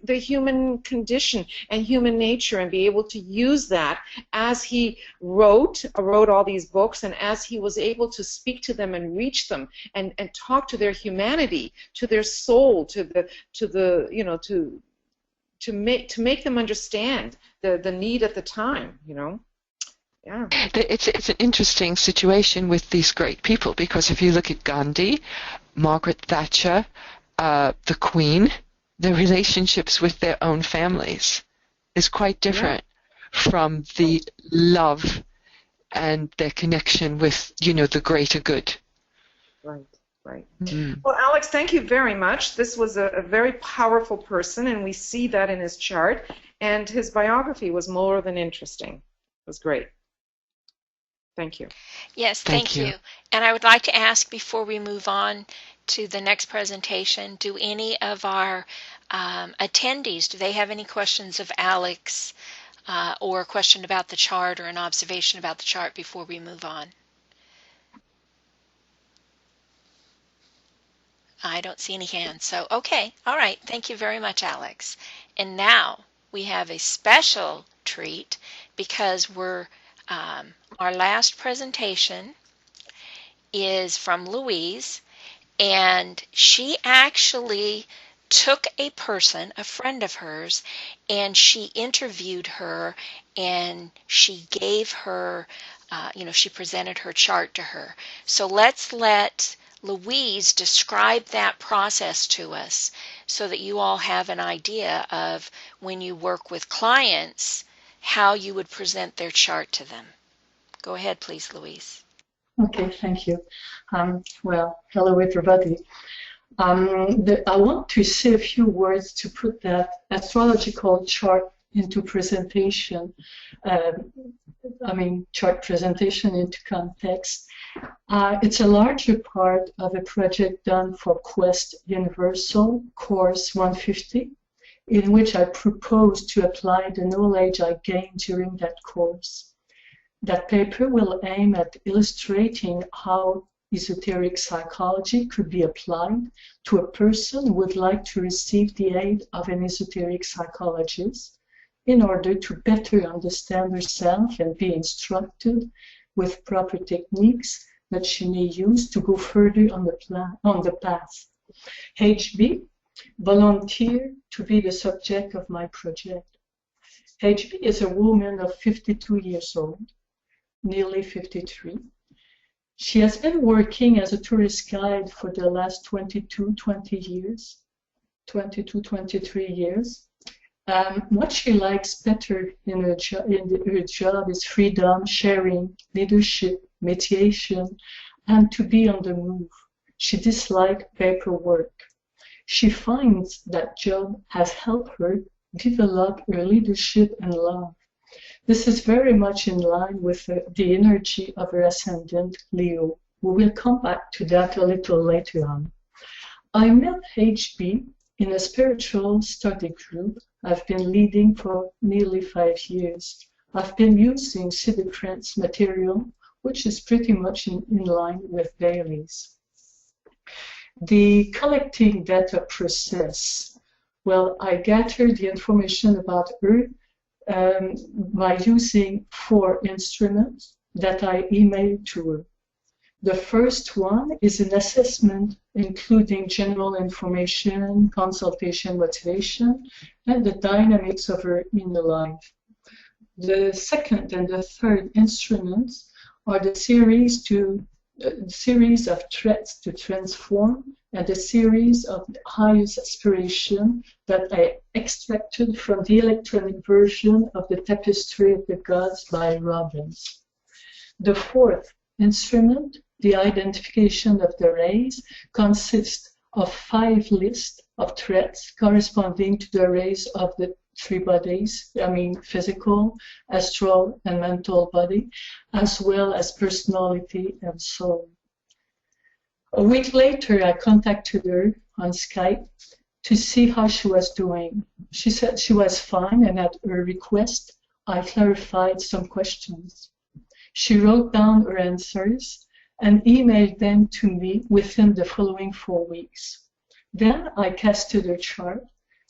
the human condition and human nature and be able to use that as he wrote all these books, and as he was able to speak to them and reach them and talk to their humanity, to their soul, to make them understand the need at the time. Yeah. It's an interesting situation with these great people, because if you look at Gandhi, Margaret Thatcher, the Queen, their relationships with their own families is quite different from the love and their connection with the greater good. Right. Mm. Well, Alex, thank you very much. This was a very powerful person, and we see that in his chart. And his biography was more than interesting. It was great. Thank you. Yes, thank you. And I would like to ask, before we move on to the next presentation, do any of our attendees, do they have any questions of Alex or a question about the chart or an observation about the chart before we move on? I don't see any hands. So, okay. All right. Thank you very much, Alex. And now we have a special treat, because our last presentation is from Louise, and she actually took a person, a friend of hers, and she interviewed her, and she gave her, she presented her chart to her. So let's let Louise describe that process to us so that you all have an idea of, when you work with clients, how you would present their chart to them. Go ahead, please, Louise. Okay, thank you. Well, hello, everybody. I want to say a few words to put that astrological chart into presentation. Chart presentation into context. It's a larger part of a project done for Quest Universal Course 150, in which I propose to apply the knowledge I gained during that course. That paper will aim at illustrating how esoteric psychology could be applied to a person who would like to receive the aid of an esoteric psychologist in order to better understand herself and be instructed with proper techniques that she may use to go further on the path. HB volunteered to be the subject of my project. HB is a woman of 52 years old, nearly 53. She has been working as a tourist guide for the last 22, 23 years. What she likes better in her job is freedom, sharing, leadership, mediation, and to be on the move. She dislikes paperwork. She finds that job has helped her develop her leadership and love. This is very much in line with the energy of her ascendant, Leo. We will come back to that a little later on. I met HB in a spiritual study group I've been leading for nearly 5 years. I've been using Civic Friends material, which is pretty much in line with Bailey's. The collecting data process. Well, I gathered the information about her by using 4 instruments that I emailed to her. The first one is an assessment including general information, consultation, motivation, and the dynamics of her inner life. The second and the third instruments are the series of threats to transform and the series of highest aspiration that I extracted from the electronic version of the Tapestry of the Gods by Robbins. The fourth instrument, the identification of the rays, consists of 5 lists of threats corresponding to the rays of the 3 bodies, physical, astral, and mental body, as well as personality and soul. A week later, I contacted her on Skype to see how she was doing. She said she was fine, and at her request, I clarified some questions. She wrote down her answers and emailed them to me within the following 4 weeks. Then I casted her chart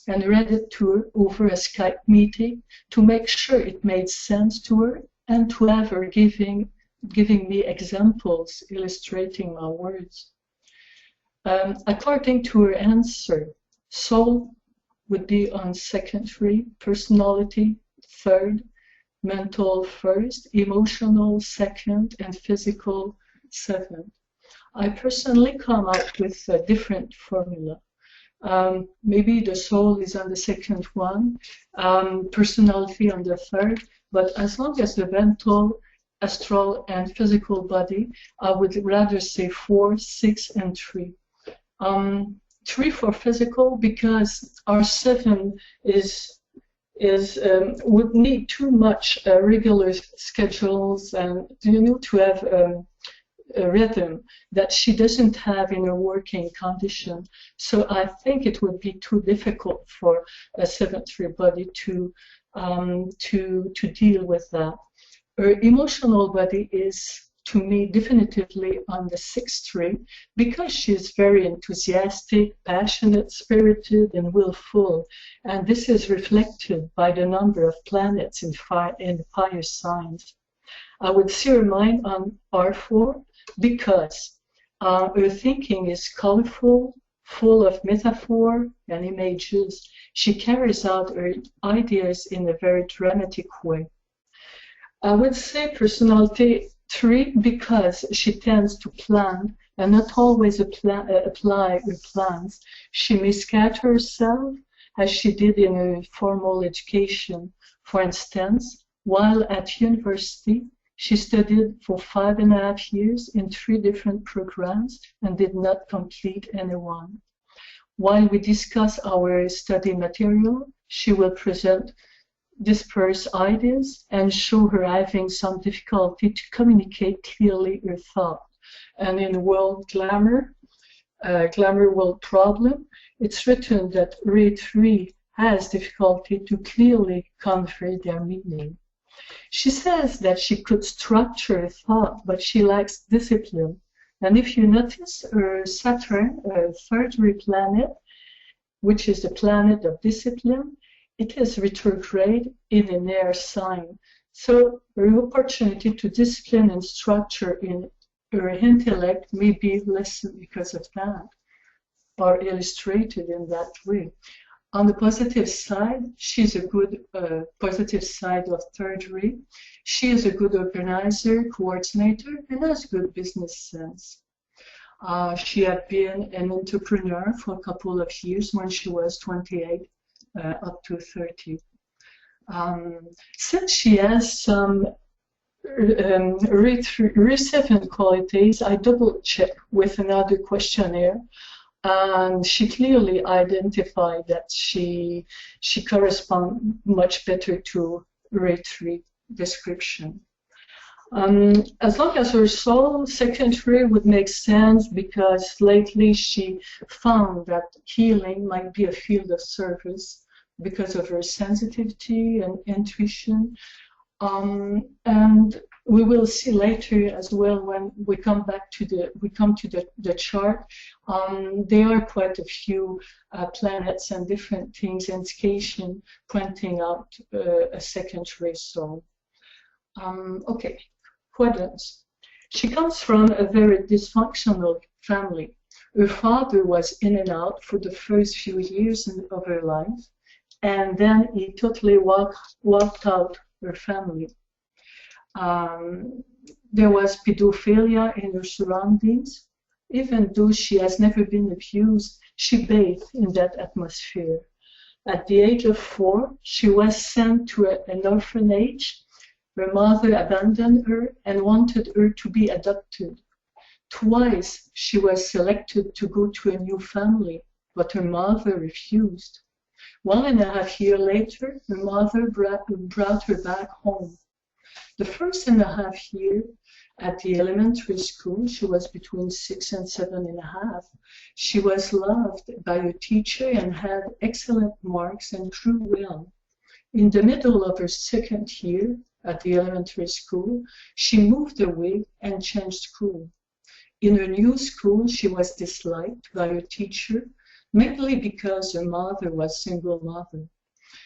and read it to her over a Skype meeting to make sure it made sense to her and to have her giving me examples illustrating my words. According to her answer, soul would be on second tree, personality third, mental first, emotional second, and physical seventh. I personally come up with a different formula. Maybe the soul is on the second one, personality on the third, but as long as the mental, astral, and physical body, I would rather say 4, 6, and 3. 3 for physical because our 7 would need too much regular schedules and to have a rhythm that she doesn't have in her working condition. So I think it would be too difficult for a 7-3 body to deal with that. Her emotional body is, to me, definitively on the 6th tree because she is very enthusiastic, passionate, spirited, and willful. And this is reflected by the number of planets in the fire signs. I would see her mind on R4 because her thinking is colorful, full of metaphor and images. She carries out her ideas in a very dramatic way. I would say personality 3 because she tends to plan and not always apply her plans. She may scatter herself as she did in her formal education. For instance, while at university, she studied for 5.5 years in 3 different programs and did not complete any one. While we discuss our study material, she will present disperse ideas and show her having some difficulty to communicate clearly her thought. And in World Glamour, Glamour World Problem, it's written that Ray 3 has difficulty to clearly convey their meaning. She says that she could structure a thought, but she lacks discipline. And if you notice, her Saturn, a 3rd planet, which is the planet of discipline, it is retrograde in an air sign. So her opportunity to discipline and structure in her intellect may be lessened because of that, or illustrated in that way. On the positive side, she's a good positive side of 3rd ray. She is a good organizer, coordinator, and has good business sense. She had been an entrepreneur for a couple of years when she was 28 up to 30. Since she has some Re7 qualities, I double check with another questionnaire. And she clearly identified that she corresponds much better to Ray 3 description. As long as her soul, 2nd ray would make sense because lately she found that healing might be a field of service because of her sensitivity and intuition. And we will see later as well when we come back to the chart. There are quite a few planets and different things in station pointing out a 2nd ray soul. Okay, quadrants. She comes from a very dysfunctional family. Her father was in and out for the first few years of her life, and then he totally walked out her family. There was pedophilia in her surroundings. Even though she has never been abused, she bathed in that atmosphere. At the age of 4, she was sent to an orphanage. Her mother abandoned her and wanted her to be adopted. Twice she was selected to go to a new family, but her mother refused. 1.5 years later, her mother brought her back home. The first 1.5 years at the elementary school, she was between 6 and 7.5. She was loved by her teacher and had excellent marks and grew well. In the middle of her second year at the elementary school, she moved away and changed school. In her new school, she was disliked by her teacher, mainly because her mother was a single mother.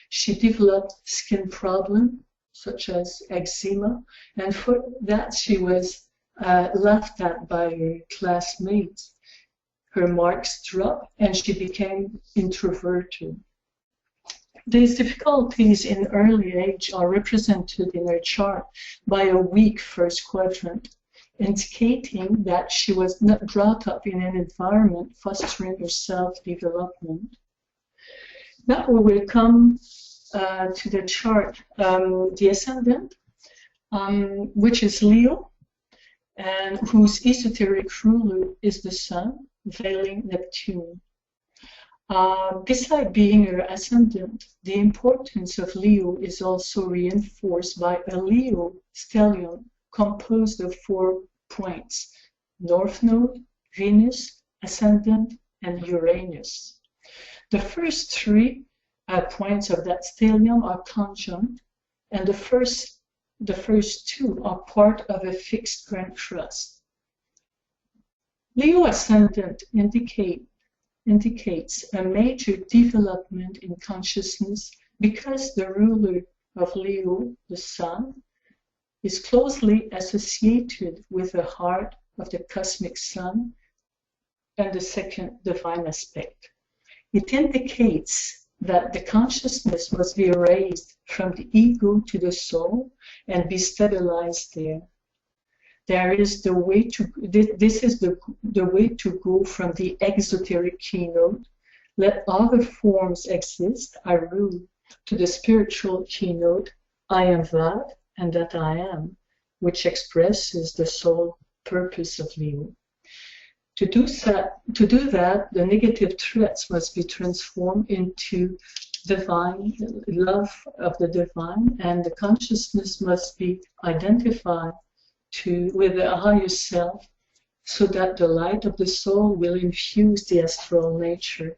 She developed skin problems, such as eczema, and for that she was laughed at by her classmates. Her marks dropped and she became introverted. These difficulties in early age are represented in her chart by a weak first quadrant, indicating that she was not brought up in an environment fostering her self-development. Now we will come to the chart, the ascendant, which is Leo, and whose esoteric ruler is the Sun, veiling Neptune. Beside being her ascendant, the importance of Leo is also reinforced by a Leo stellium composed of 4 points: North Node, Venus, Ascendant, and Uranus. The first 3 points of that stellium are conjunct, and the first 2 are part of a fixed grand crust. Leo ascendant indicates a major development in consciousness because the ruler of Leo, the Sun, is closely associated with the heart of the cosmic Sun and the second divine aspect. It indicates that the consciousness must be raised from the ego to the soul and be stabilized there. This is the way to go from the exoteric keynote, let other forms exist, I rule, to the spiritual keynote, I am that and that I am, which expresses the sole purpose of Leo. To do that, the negative threats must be transformed into divine love of the divine, and the consciousness must be identified with the higher self, so that the light of the soul will infuse the astral nature.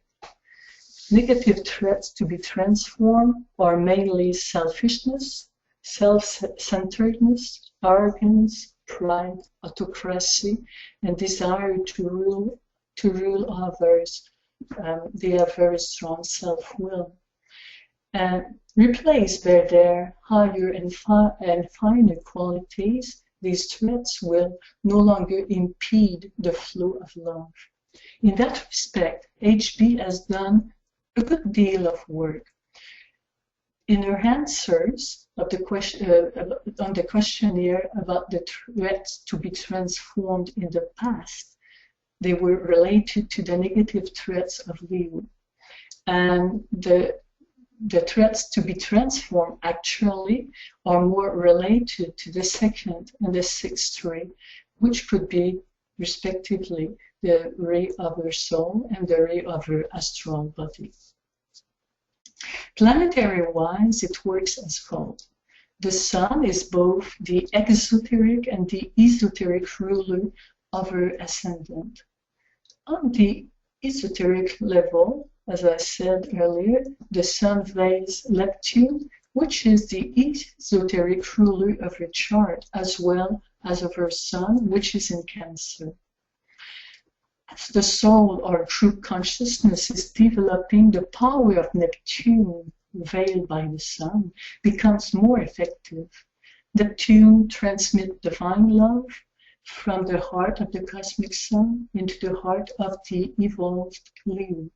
Negative threats to be transformed are mainly selfishness, self-centeredness, arrogance, pride, autocracy, and desire to rule others. They have very strong self-will. And replaced by their higher and finer qualities, these threats will no longer impede the flow of love. In that respect, HB has done a good deal of work. In her answers of the on the questionnaire about the threats to be transformed in the past, they were related to the negative threats of Leo. And the threats to be transformed actually are more related to the second and the sixth ray, which could be respectively the ray of her soul and the ray of her astral body. Planetary-wise, it works as follows. The Sun is both the exoteric and the esoteric ruler of her ascendant. On the esoteric level, as I said earlier, the Sun veils Neptune, which is the esoteric ruler of her chart, as well as of her Sun, which is in Cancer. As the soul or true consciousness is developing, the power of Neptune, veiled by the Sun, becomes more effective. Neptune transmits divine love, from the heart of the cosmic sun into the heart of the evolved Leo.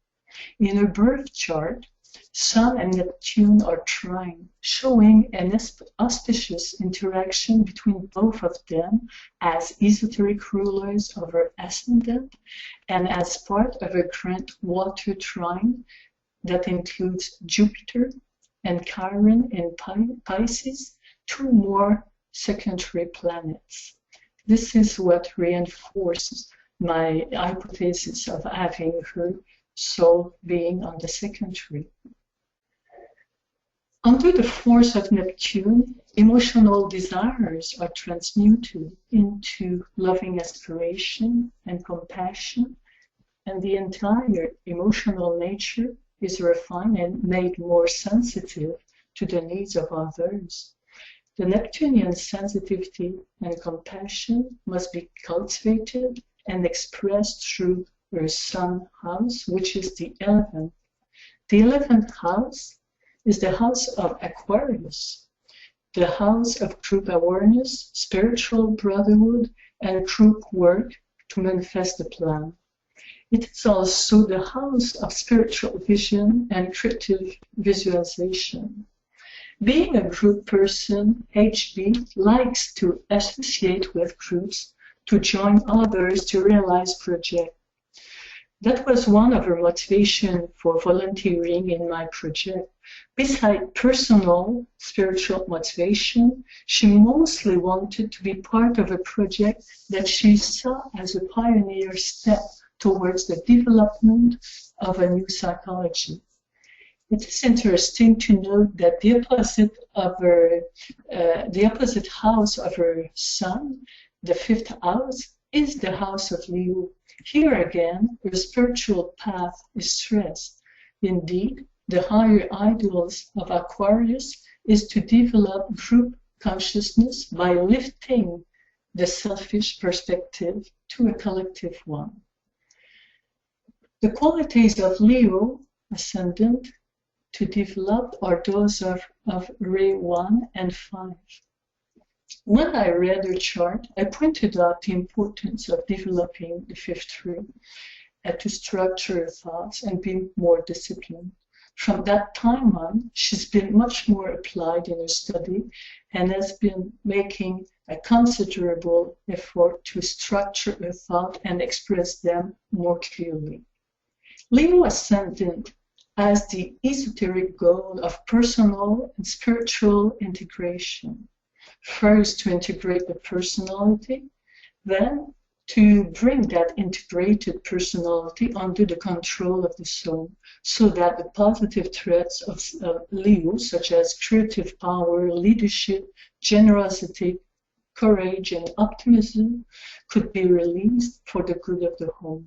In her birth chart, Sun and Neptune are trine, showing an auspicious interaction between both of them as esoteric rulers of her ascendant and as part of a grand water trine that includes Jupiter and Chiron in Pisces, two more secondary planets. This is what reinforces my hypothesis of having her soul being on the secondary. Under the force of Neptune, emotional desires are transmuted into loving aspiration and compassion, and the entire emotional nature is refined and made more sensitive to the needs of others. The Neptunian sensitivity and compassion must be cultivated and expressed through her sun house, which is the 11th. The 11th house is the house of Aquarius, the house of group awareness, spiritual brotherhood, and group work to manifest the plan. It is also the house of spiritual vision and creative visualization. Being a group person, HB likes to associate with groups, to join others to realize projects. That was one of her motivations for volunteering in my project. Besides personal, spiritual motivation, she mostly wanted to be part of a project that she saw as a pioneer step towards the development of a new psychology. It is interesting to note that the opposite house of her sun, the 5th house, is the house of Leo. Here again, her spiritual path is stressed. Indeed, the higher ideals of Aquarius is to develop group consciousness by lifting the selfish perspective to a collective one. The qualities of Leo, ascendant, to develop are those of Ray 1 and 5. When I read her chart, I pointed out the importance of developing the 5th room and to structure her thoughts and be more disciplined. From that time on, she's been much more applied in her study and has been making a considerable effort to structure her thought and express them more clearly. Leo ascendant has the esoteric goal of personal and spiritual integration. First, to integrate the personality, then to bring that integrated personality under the control of the soul, so that the positive traits of Leo, such as creative power, leadership, generosity, courage, and optimism, could be released for the good of the whole.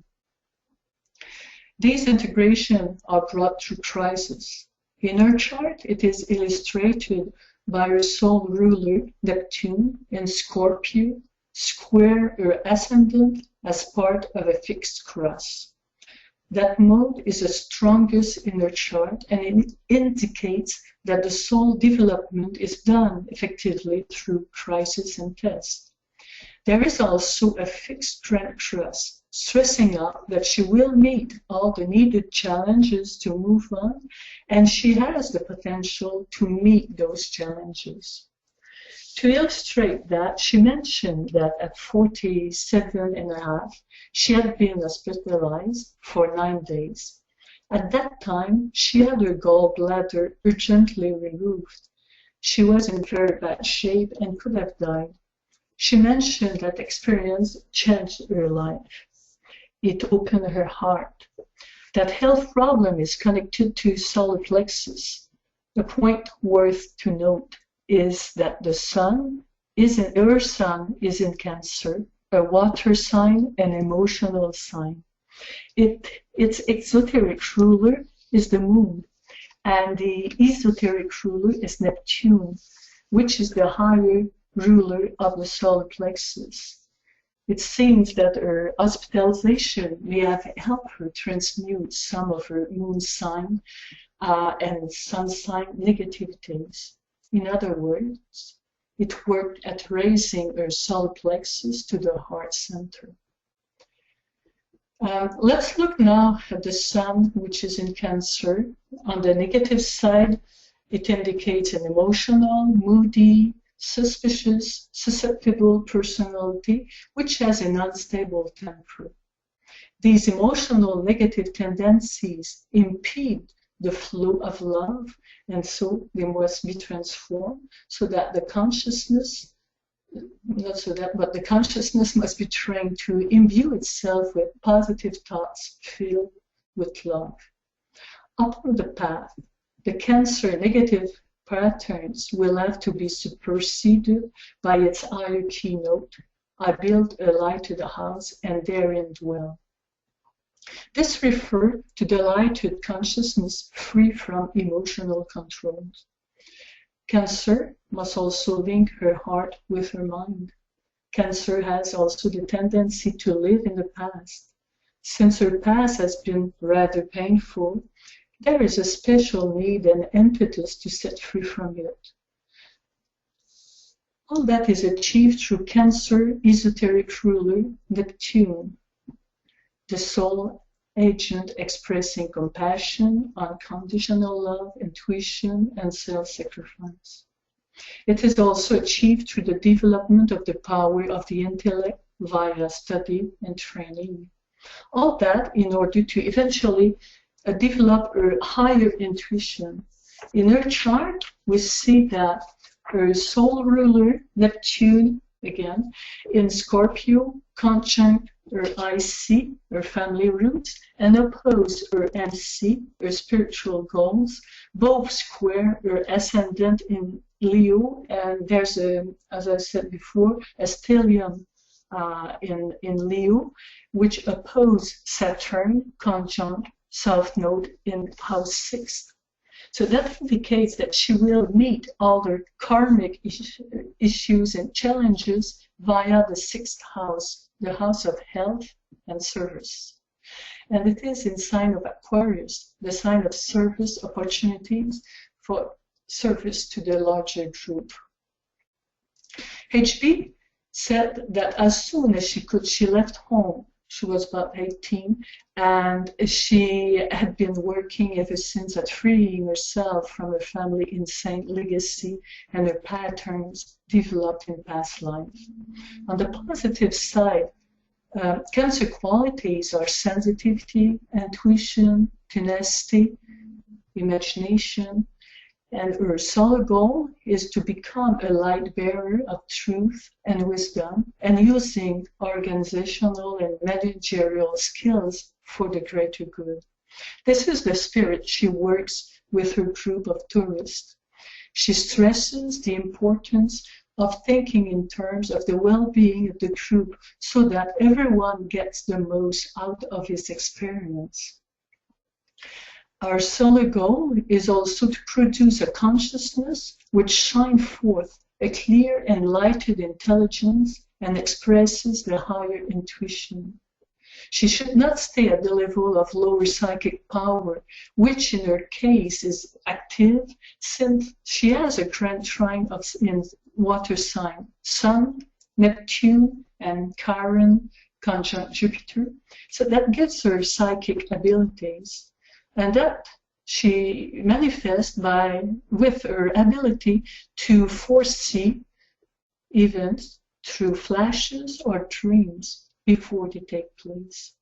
These integrations are brought through crisis. In her chart, it is illustrated by her soul ruler, Neptune, in Scorpio, square her ascendant as part of a fixed cross. That mode is the strongest in her chart, and it indicates that the soul development is done effectively through crisis and test. There is also a fixed grand cross, stressing out that she will meet all the needed challenges to move on, and she has the potential to meet those challenges. To illustrate that, she mentioned that at 47 and a half, she had been hospitalized for 9 days. At that time, she had her gallbladder urgently removed. She was in very bad shape and could have died. She mentioned that experience changed her life. It opened her heart. That health problem is connected to solar plexus. The point worth to note is that the sun her sun is in Cancer, a water sign, an emotional sign. Its exoteric ruler is the moon, and the esoteric ruler is Neptune, which is the higher ruler of the solar plexus. It seems that her hospitalization may have helped her transmute some of her moon sign and sun sign negativities. In other words, It worked at raising her solar plexus to the heart center. Let's look now at the sun, which is in Cancer. On the negative side, it indicates an emotional, moody, suspicious, susceptible personality, which has an unstable temper. These emotional negative tendencies impede the flow of love, and so they must be transformed so that the consciousness, not so that, but the consciousness must be trained to imbue itself with positive thoughts filled with love. Upon the path, the Cancer negative patterns will have to be superseded by its higher keynote. I build a lighted house and therein dwell. This refers to the lighted consciousness free from emotional controls. Cancer must also link her heart with her mind. Cancer has also the tendency to live in the past. Since her past has been rather painful, there is a special need and impetus to set free from it. All that is achieved through Cancer esoteric ruler Neptune, the soul agent expressing compassion, unconditional love, intuition, and self-sacrifice. It is also achieved through the development of the power of the intellect via study and training. All that in order to eventually develop her higher intuition. In her chart, we see that her soul ruler, Neptune, again, in Scorpio, conjunct her IC, her family roots, and oppose her MC, her spiritual goals, both square her ascendant in Leo, and there's a, as I said before, a stellium in Leo, which oppose Saturn, conjunct South Node in House 6. So that indicates that she will meet all her karmic issues and challenges via the 6th house, the house of health and service. And it is in sign of Aquarius, the sign of service opportunities for service to the larger group. HB said that as soon as she left home. She was about 18, and she had been working ever since at freeing herself from her family insane legacy and her patterns developed in past life. On the positive side, Cancer qualities are sensitivity, intuition, tenacity, imagination, and her sole goal is to become a light bearer of truth and wisdom and using organizational and managerial skills for the greater good. This is the spirit she works with her group of tourists. She stresses the importance of thinking in terms of the well-being of the group so that everyone gets the most out of his experience. Our solar goal is also to produce a consciousness which shines forth a clear and lighted intelligence and expresses the higher intuition. She should not stay at the level of lower psychic power, which in her case is active since she has a grand trine in water sign, Sun, Neptune, and Chiron conjunct Jupiter. So that gives her psychic abilities. And that she manifests with her ability to foresee events through flashes or dreams before they take place.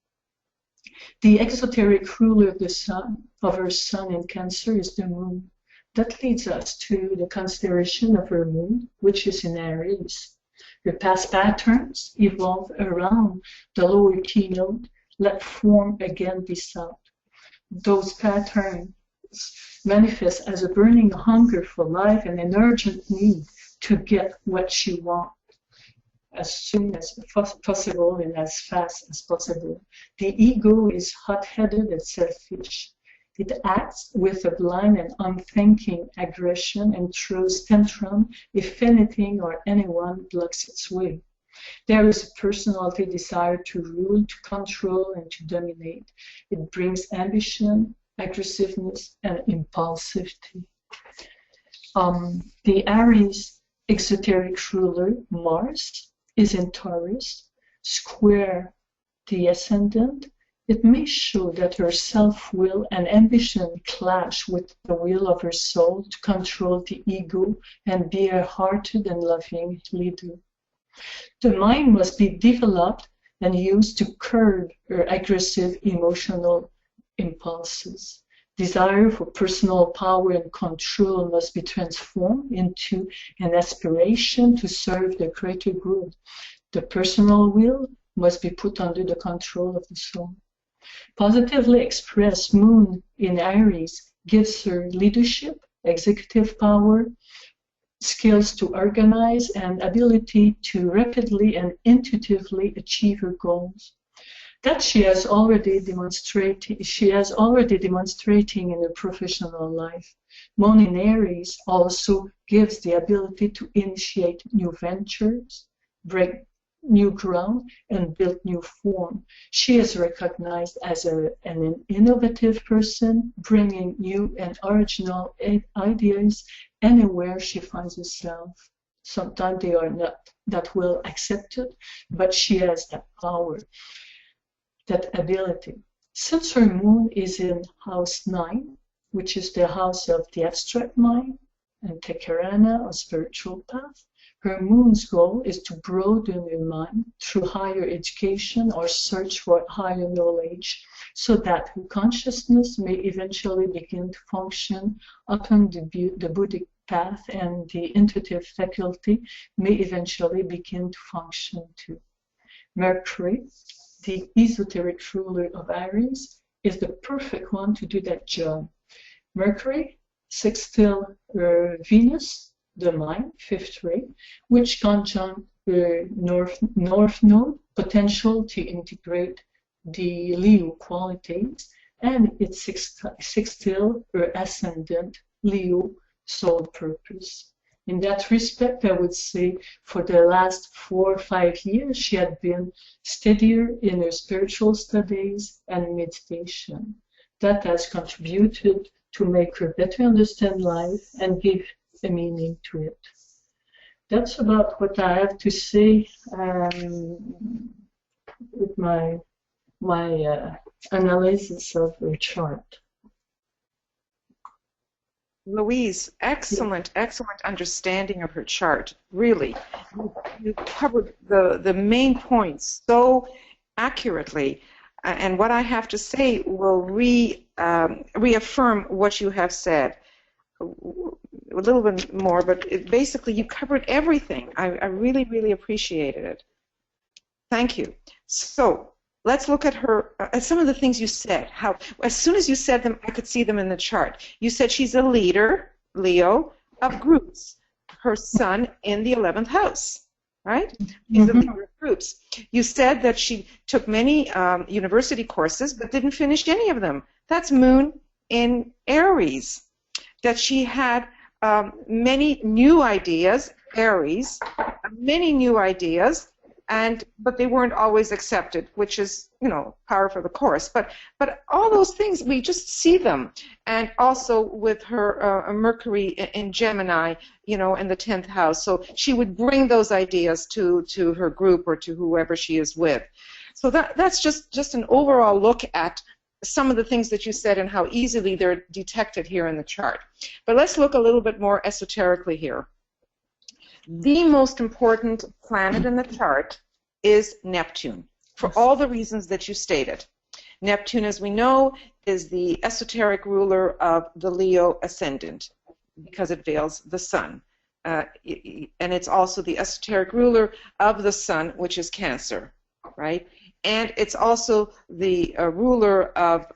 The exoteric ruler of the sun, of her sun in Cancer, is the moon. That leads us to the consideration of her moon, which is in Aries. Her past patterns evolve around the lower keynote, let form again be sought. Those patterns manifest as a burning hunger for life and an urgent need to get what she wants as soon as possible and as fast as possible. The ego is hot-headed and selfish. It acts with a blind and unthinking aggression and throws tantrum if anything or anyone blocks its way. There is a personality desire to rule, to control, and to dominate. It brings ambition, aggressiveness, and impulsivity. The Aries exoteric ruler, Mars, is in Taurus, square the ascendant, it may show that her self-will and ambition clash with the will of her soul to control the ego and be a hearted and loving leader. The mind must be developed and used to curb her aggressive emotional impulses. Desire for personal power and control must be transformed into an aspiration to serve the greater good. The personal will must be put under the control of the soul. Positively expressed Moon in Aries gives her leadership, executive power, skills to organize, and ability to rapidly and intuitively achieve her goals. That she has already demonstrating in her professional life. Moon in Aries also gives the ability to initiate new ventures, break new ground, and build new form. She is recognized as an innovative person, bringing new and original ideas anywhere she finds herself. Sometimes they are not that well accepted, but she has that power, that ability. Since her moon is in house 9, which is the house of the abstract mind, and Tekerana, or spiritual path, her moon's goal is to broaden her mind through higher education or search for higher knowledge, so that her consciousness may eventually begin to function upon the Buddhic path, and the intuitive faculty may eventually begin to function too. Mercury, the esoteric ruler of Aries, is the perfect one to do that job. Mercury sextile Venus, the mind, 5th ray, which conjunct the north node, potential to integrate the Leo qualities, and its sextile or ascendant Leo soul purpose. In that respect, I would say for the last 4 or 5 years, she had been steadier in her spiritual studies and meditation. That has contributed to make her better understand life and give a meaning to it. That's about what I have to say with my analysis of the chart. Louise, excellent understanding of her chart. Really, you covered the main points so accurately. And what I have to say will reaffirm what you have said. A little bit more, but basically you covered everything. I really, really appreciated it. Thank you. So let's look at her, at some of the things you said. How, as soon as you said them, I could see them in the chart. You said she's a leader, Leo, of groups. Her sun in the 11th house, right? She's a leader of groups. You said that she took many university courses, but didn't finish any of them. That's Moon in Aries. That she had many new ideas, Aries, many new ideas, but they weren't always accepted, which is, you know, par for the course. But all those things, we just see them. And also with her Mercury in Gemini, you know, in the 10th house. So she would bring those ideas to her group or to whoever she is with. So that's just an overall look at some of the things that you said and how easily they're detected here in the chart. But let's look a little bit more esoterically here. The most important planet in the chart is Neptune, for all the reasons that you stated. Neptune, as we know, is the esoteric ruler of the Leo ascendant because it veils the sun. And it's also the esoteric ruler of the sun, which is Cancer, right? And it's also the ruler of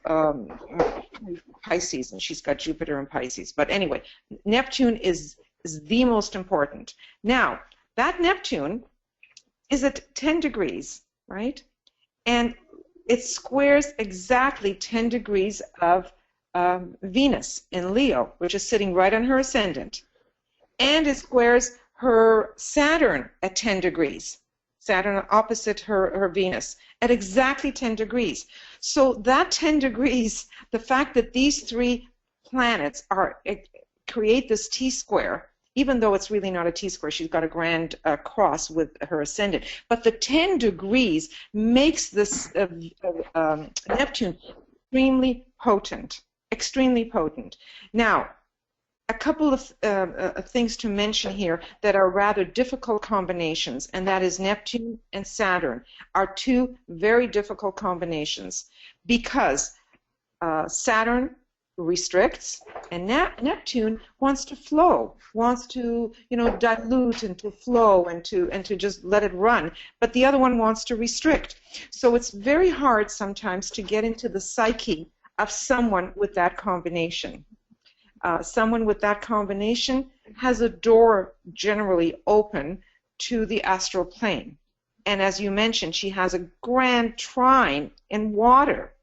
Pisces, and she's got Jupiter in Pisces. But anyway, Neptune is the most important. Now, that Neptune is at 10 degrees, right? And it squares exactly 10 degrees of Venus in Leo, which is sitting right on her ascendant. And it squares her Saturn at 10 degrees. Saturn opposite her Venus at exactly 10 degrees. So that 10 degrees, the fact that these 3 planets create this T-square even though it's really not a T-square. She's got a grand cross with her ascendant. But the 10 degrees makes this Neptune extremely potent, extremely potent. Now, a couple of things to mention here that are rather difficult combinations, and that is Neptune and Saturn are two very difficult combinations because Saturn restricts and Neptune wants to flow, wants to, you know, dilute and to flow and to just let it run, but the other one wants to restrict. So it's very hard sometimes to get into the psyche of someone with that combination. Someone with that combination has a door generally open to the astral plane. And as you mentioned, she has a grand trine in water,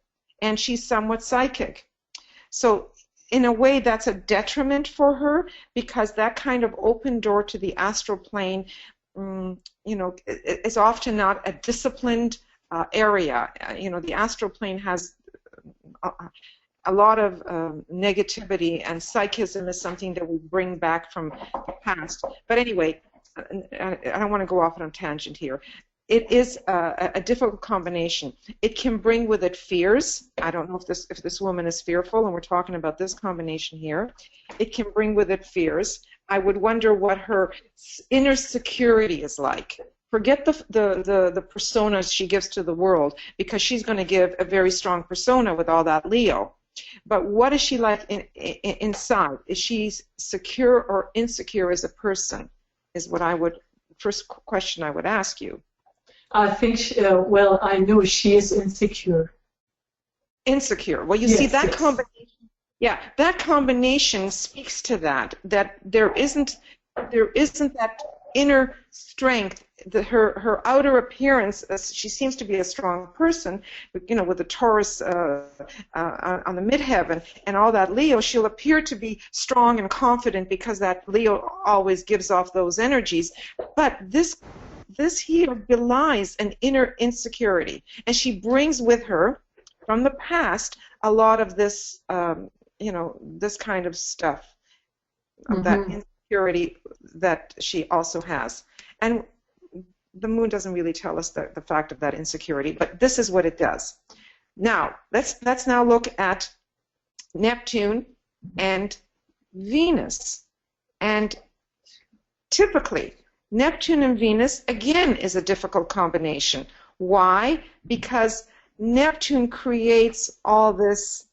and she's somewhat psychic. So in a way, that's a detriment for her because that kind of open door to the astral plane, you know, is often not a disciplined area. You know, the astral plane has a lot of negativity, and psychism is something that we bring back from the past. But anyway, I don't want to go off on a tangent here. It is a difficult combination. It can bring with it fears. I don't know if this woman is fearful, and we're talking about this combination here. It can bring with it fears. I would wonder what her inner security is like. Forget the personas she gives to the world, because she's going to give a very strong persona with all that Leo. But what is she like inside? Is she secure or insecure as a person? Is what I would, first question I would ask you. I think, well, I know she is insecure. Insecure. Well, you see, that combination, yeah, that combination speaks to that there isn't that inner strength. Her outer appearance, she seems to be a strong person, you know, with the Taurus on the midheaven and all that Leo. She'll appear to be strong and confident because that Leo always gives off those energies. But this here belies an inner insecurity, and she brings with her from the past a lot of this, you know, this kind of stuff, that insecurity that she also has. And the moon doesn't really tell us the fact of that insecurity, but this is what it does. Now, let's now look at Neptune and Venus. And typically, Neptune and Venus, again, is a difficult combination. Why? Because Neptune creates all this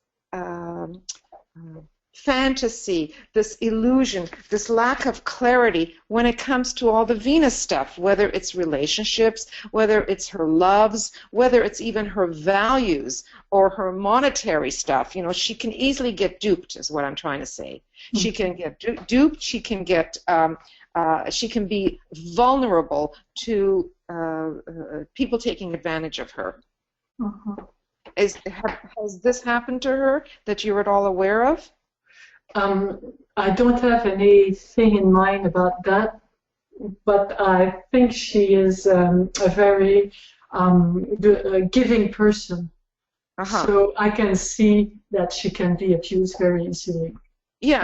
fantasy, this illusion, this lack of clarity when it comes to all the Venus stuff, whether it's relationships, whether it's her loves, whether it's even her values or her monetary stuff. You know, she can easily get duped, is what I'm trying to say. She can get duped, she can get, she can be vulnerable to people taking advantage of her. Has this happened to her that you're at all aware of? I don't have anything in mind about that, but I think she is a very giving person. So I can see that she can be abused very easily. Yeah,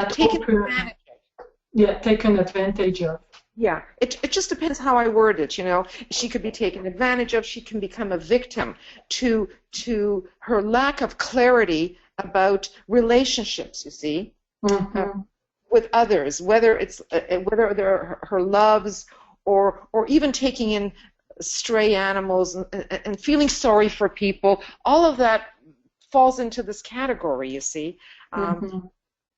taken advantage of. Yeah, taken advantage of. Yeah, it just depends how I word it, you know. She could be taken advantage of. She can become a victim to her lack of clarity about relationships, you see, with others, whether they're her loves or even taking in stray animals and feeling sorry for people. All of that falls into this category, you see. And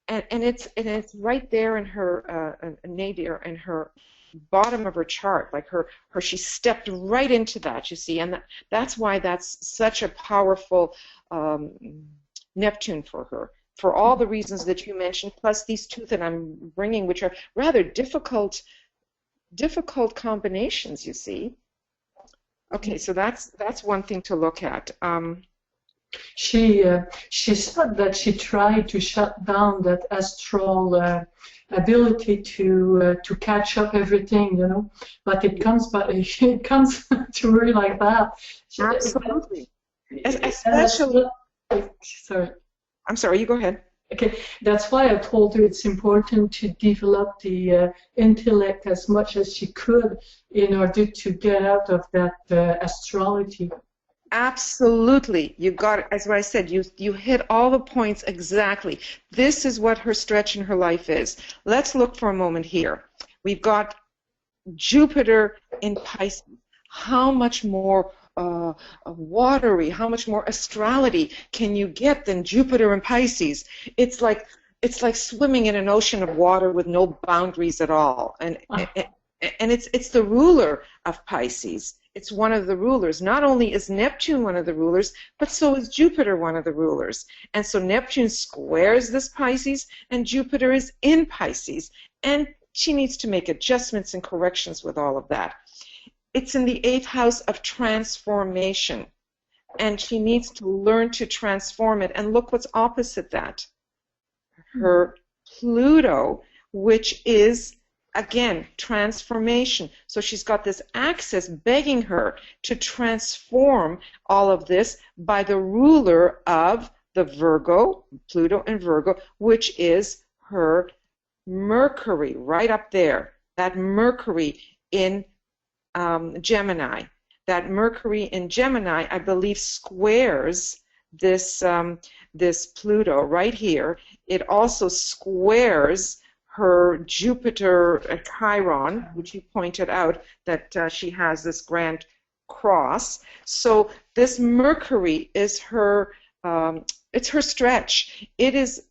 it's right there in her nadir, in her bottom of her chart, like she stepped right into that, you see, and that's why that's such a powerful Neptune for her, for all the reasons that you mentioned, plus these two that I'm bringing, which are rather difficult combinations, you see. Okay, so that's one thing to look at. She said that she tried to shut down that astral ability to catch up everything, you know, but it comes to her like that. Absolutely. Especially. Sorry. I'm sorry. You go ahead. Okay, that's why I told her it's important to develop the intellect as much as she could in order to get out of that astrology. Absolutely. You got it. As I said, you hit all the points exactly. This is what her stretch in her life is. Let's look for a moment here. We've got Jupiter in Pisces. How much more watery, how much more astrality can you get than Jupiter in Pisces? It's like swimming in an ocean of water with no boundaries at all. And it's the ruler of Pisces. It's one of the rulers. Not only is Neptune one of the rulers, but so is Jupiter one of the rulers. And so Neptune squares this Pisces, and Jupiter is in Pisces. And she needs to make adjustments and corrections with all of that. It's in the 8th house of transformation, and she needs to learn to transform it. And look what's opposite that. Her Pluto, which is, again, transformation. So she's got this axis begging her to transform all of this by the ruler of the Virgo, Pluto and Virgo, which is her Mercury, right up there. That Mercury in Gemini. That Mercury in Gemini, I believe, squares this this Pluto right here. It also squares her Jupiter Chiron, which you pointed out that she has this grand cross. So this Mercury is her. It's her stretch. It is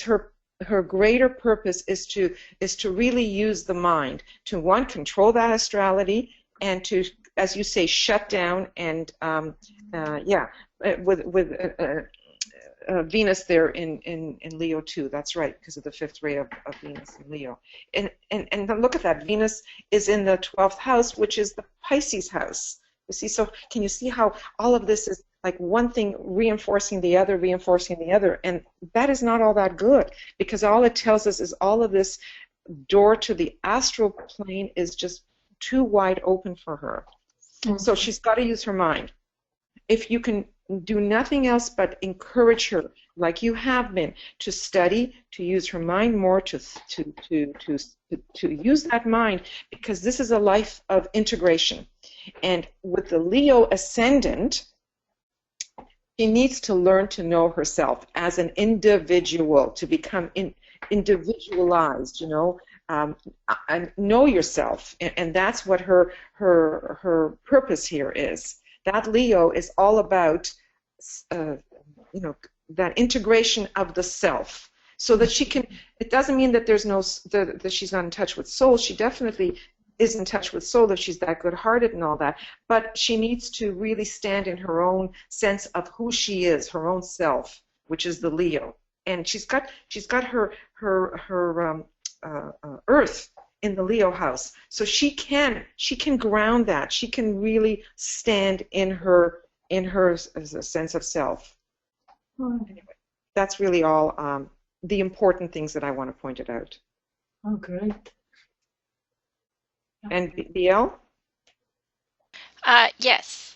her greater purpose is to really use the mind to, one, control that astrality, and to, as you say, shut down and with Venus there in Leo too. That's right, because of the 5th ray of Venus in Leo. And look at that. Venus is in the 12th house, which is the Pisces house. You see, so can you see how all of this is like one thing reinforcing the other, and that is not all that good, because all it tells us is all of this door to the astral plane is just too wide open for her. Mm-hmm. So she's got to use her mind. If you can do nothing else but encourage her, like you have been, to study, to use her mind more, to use that mind, because this is a life of integration. And with the Leo ascendant, she needs to learn to know herself as an individual, to become individualized, and know yourself. And that's what her purpose here is. That Leo is all about, that integration of the self, so that she can. It doesn't mean that there's no that she's not in touch with soul. She definitely is in touch with soul if she's that good-hearted and all that. But she needs to really stand in her own sense of who she is, her own self, which is the Leo. And she's got her Earth in the Leo house, so she can ground that. She can really stand in her sense of self. Anyway, that's really all the important things that I want to point it out. Oh, great. And BL? Yes.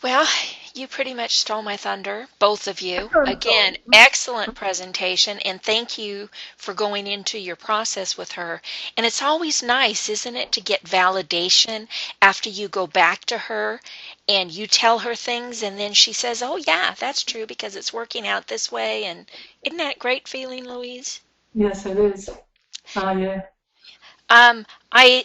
Well, you pretty much stole my thunder, both of you. Again, excellent presentation, and thank you for going into your process with her. And it's always nice, isn't it, to get validation after you go back to her and you tell her things, and then she says, oh, yeah, that's true because it's working out this way. And isn't that a great feeling, Louise? Yes, it is. Yeah.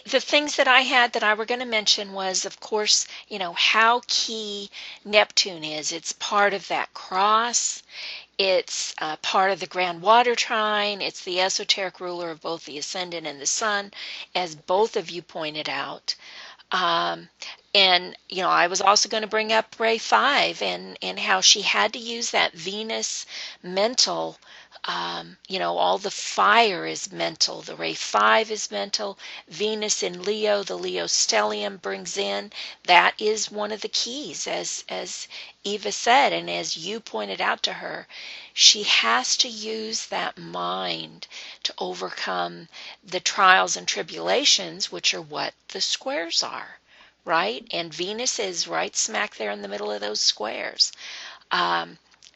The things that I had that I were going to mention was, of course, how key Neptune is. It's part of that cross. It's part of the grand water trine. It's the esoteric ruler of both the ascendant and the sun, as both of you pointed out. And, I was also going to bring up Ray 5 and how she had to use that Venus mental. All the fire is mental. The Ray 5 is mental. Venus in Leo, the Leo stellium brings in. That is one of the keys, as Eva said, and as you pointed out to her. She has to use that mind to overcome the trials and tribulations, which are what the squares are, right? And Venus is right smack there in the middle of those squares.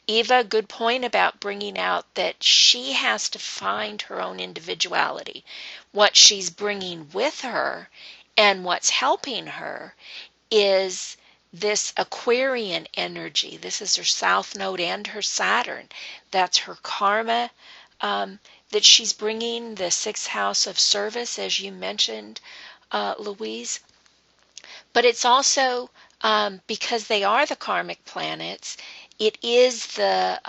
Eva, good point about bringing out that she has to find her own individuality, what she's bringing with her, and what's helping her is this Aquarian energy. This is her South Node and her Saturn. That's her karma that she's bringing, the sixth house of service, as you mentioned, Louise. But it's also, because they are the karmic planets, it is the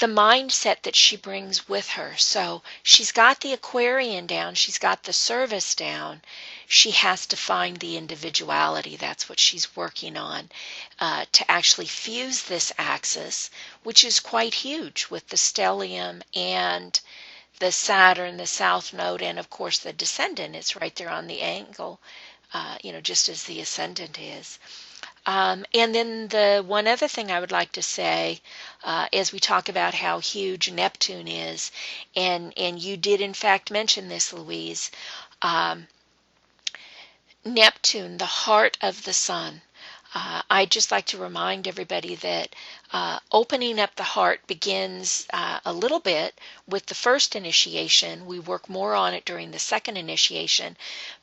mindset that she brings with her. So she's got the Aquarian down, she's got the service down. She has to find the individuality. That's what she's working on to actually fuse this axis, which is quite huge with the stellium and the Saturn, the South Node, and of course the descendant. It's right there on the angle, just as the ascendant is. And then the one other thing I would like to say, as we talk about how huge Neptune is, and you did in fact mention this, Louise, Neptune, the heart of the sun. I'd just like to remind everybody that opening up the heart begins a little bit with the first initiation. We work more on it during the second initiation,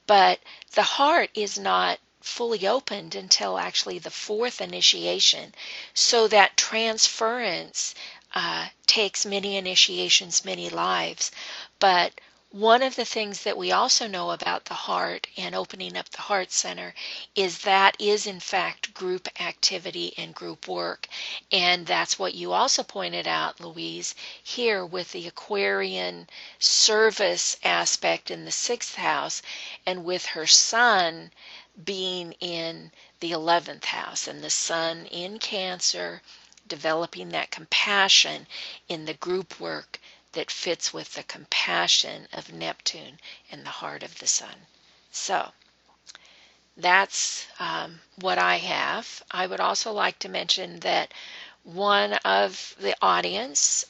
but the heart is not fully opened until actually the fourth initiation. So that transference takes many initiations, many lives. But one of the things that we also know about the heart and opening up the heart center is that is in fact group activity and group work. And that's what you also pointed out, Louise, here with the Aquarian service aspect in the sixth house, and with her sun being in the 11th house, and the sun in Cancer, developing that compassion in the group work that fits with the compassion of Neptune in the heart of the sun. So that's what I have. I would also like to mention that one of the audience,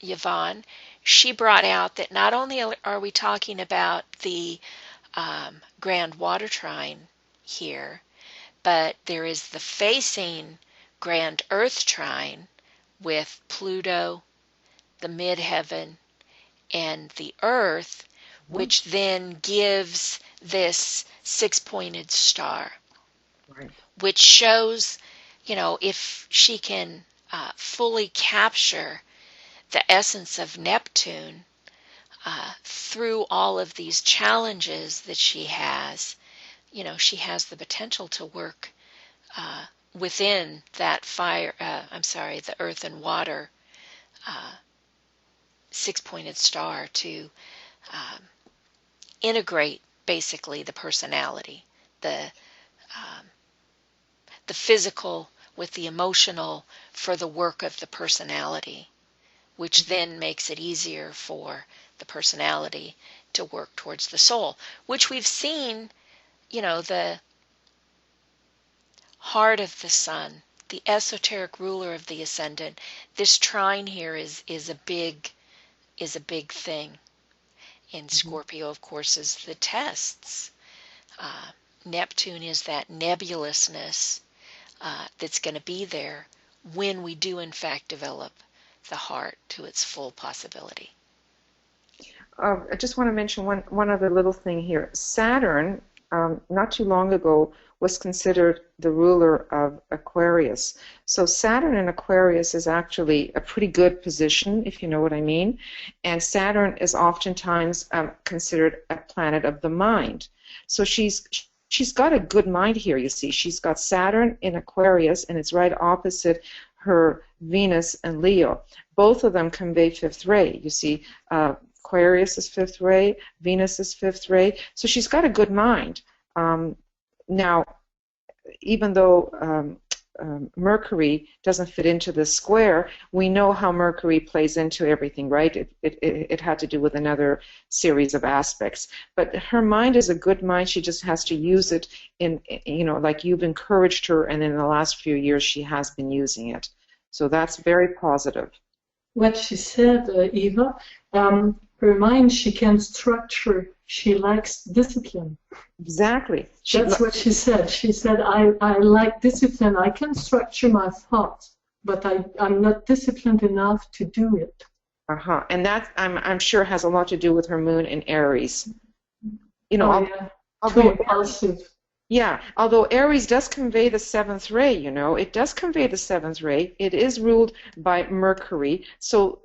Yvonne, she brought out that not only are we talking about the grand water trine here, but there is the facing grand earth trine with Pluto, the midheaven, and the earth, which then gives this six-pointed star, Right. which shows, if she can fully capture the essence of Neptune through all of these challenges that she has, she has the potential to work within that the earth and water six-pointed star to integrate basically the personality, the physical with the emotional for the work of the personality, which then makes it easier for the personality to work towards the soul, which we've seen, the heart of the sun, the esoteric ruler of the ascendant. This trine here is a big thing. In Scorpio, of course, is the tests. Neptune is that nebulousness that's going to be there when we do in fact develop the heart to its full possibility. I just want to mention one other little thing here. Saturn, not too long ago, was considered the ruler of Aquarius. So Saturn in Aquarius is actually a pretty good position, if you know what I mean. And Saturn is oftentimes considered a planet of the mind. So she's got a good mind here, you see. She's got Saturn in Aquarius, and it's right opposite her Venus and Leo. Both of them convey fifth ray, you see. Aquarius is fifth ray, Venus is fifth ray. So she's got a good mind. Now, even though Mercury doesn't fit into the square, we know how Mercury plays into everything, right? It had to do with another series of aspects. But her mind is a good mind. She just has to use it in, like you've encouraged her, and in the last few years she has been using it. So that's very positive. What she said, Eva, her mind, she can structure. She likes discipline. Exactly. That's what she said. She said, I like discipline. I can structure my thoughts. but I'm not disciplined enough to do it. And that I'm sure has a lot to do with her moon in Aries. You know, Yeah. although Too impulsive. Yeah, although Aries does convey the seventh ray, it does convey the seventh ray. It is ruled by Mercury. So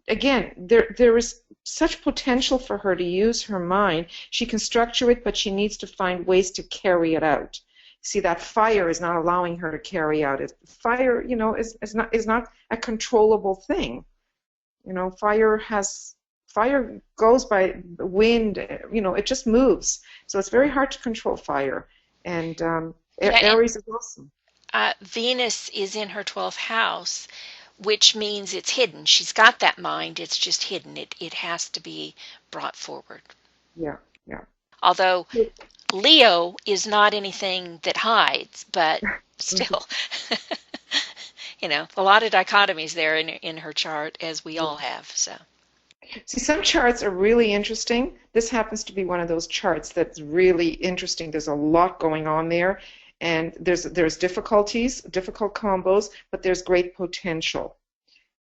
again, there is such potential for her to use her mind. She can structure it, but she needs to find ways to carry it out. See, that fire is not allowing her to carry out it. Fire, is not a controllable thing. Fire goes by wind. It just moves. So it's very hard to control fire. And Aries is awesome. Venus is in her 12th house, which means it's hidden. She's got that mind, it's just hidden. It has to be brought forward. Yeah. Although Leo is not anything that hides, but still, a lot of dichotomies there in her chart, as we all have. So. See, some charts are really interesting. This happens to be one of those charts that's really interesting. There's a lot going on there, and there's difficult combos, but there's great potential.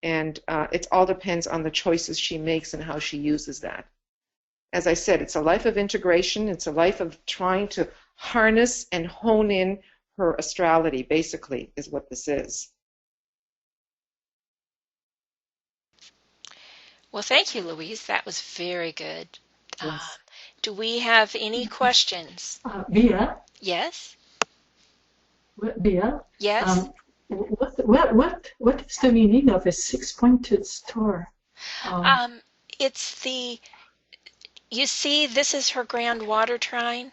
And it all depends on the choices she makes and how she uses that. As I said, it's a life of integration. It's a life of trying to harness and hone in her astrality, basically, is what this is. Well, thank you, Louise. That was very good. Yes. Do we have any questions? Bea? Yes? Bea? Yes? What is the meaning of a six-pointed star? It's you see, this is her grand water trine,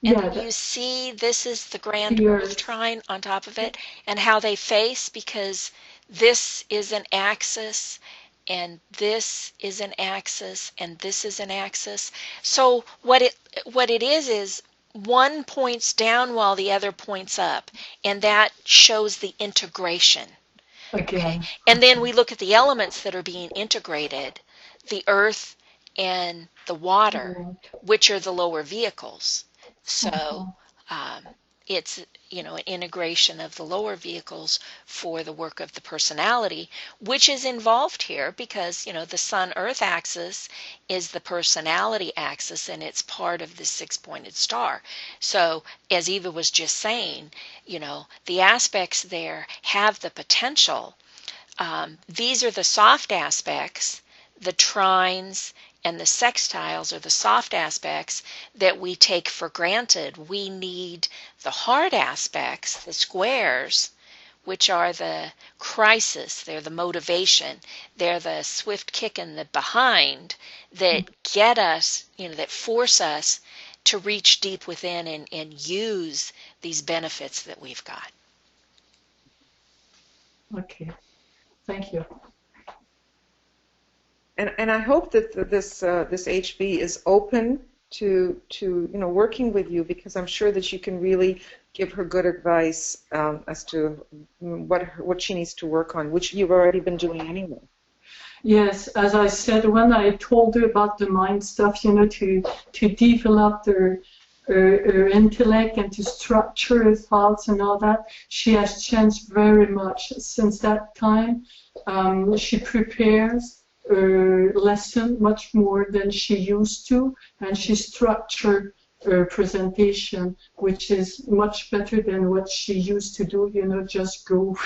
and you see this is the grand earth trine on top of it, and how they face, because this is an axis, and this is an axis, and this is an axis. So what it is one points down while the other points up, and that shows the integration. Okay. And then we look at the elements that are being integrated, the earth and the water, which are the lower vehicles. So it's an integration of the lower vehicles for the work of the personality, which is involved here because the Sun-Earth axis is the personality axis, and it's part of the six-pointed star. So as Eva was just saying, the aspects there have the potential. These are the soft aspects, the trines and the sextiles are the soft aspects that we take for granted. We need the hard aspects, the squares, which are the crisis, they're the motivation, they're the swift kick in the behind that get us, that force us to reach deep within and use these benefits that we've got. Okay, thank you. And I hope that this HB is open to working with you, because I'm sure that you can really give her good advice as to what she needs to work on, which you've already been doing anyway. Yes, as I said, when I told her about the mind stuff, to develop her intellect and to structure her thoughts and all that, she has changed very much since that time. She prepares her lesson much more than she used to, and she structured her presentation, which is much better than what she used to do, just go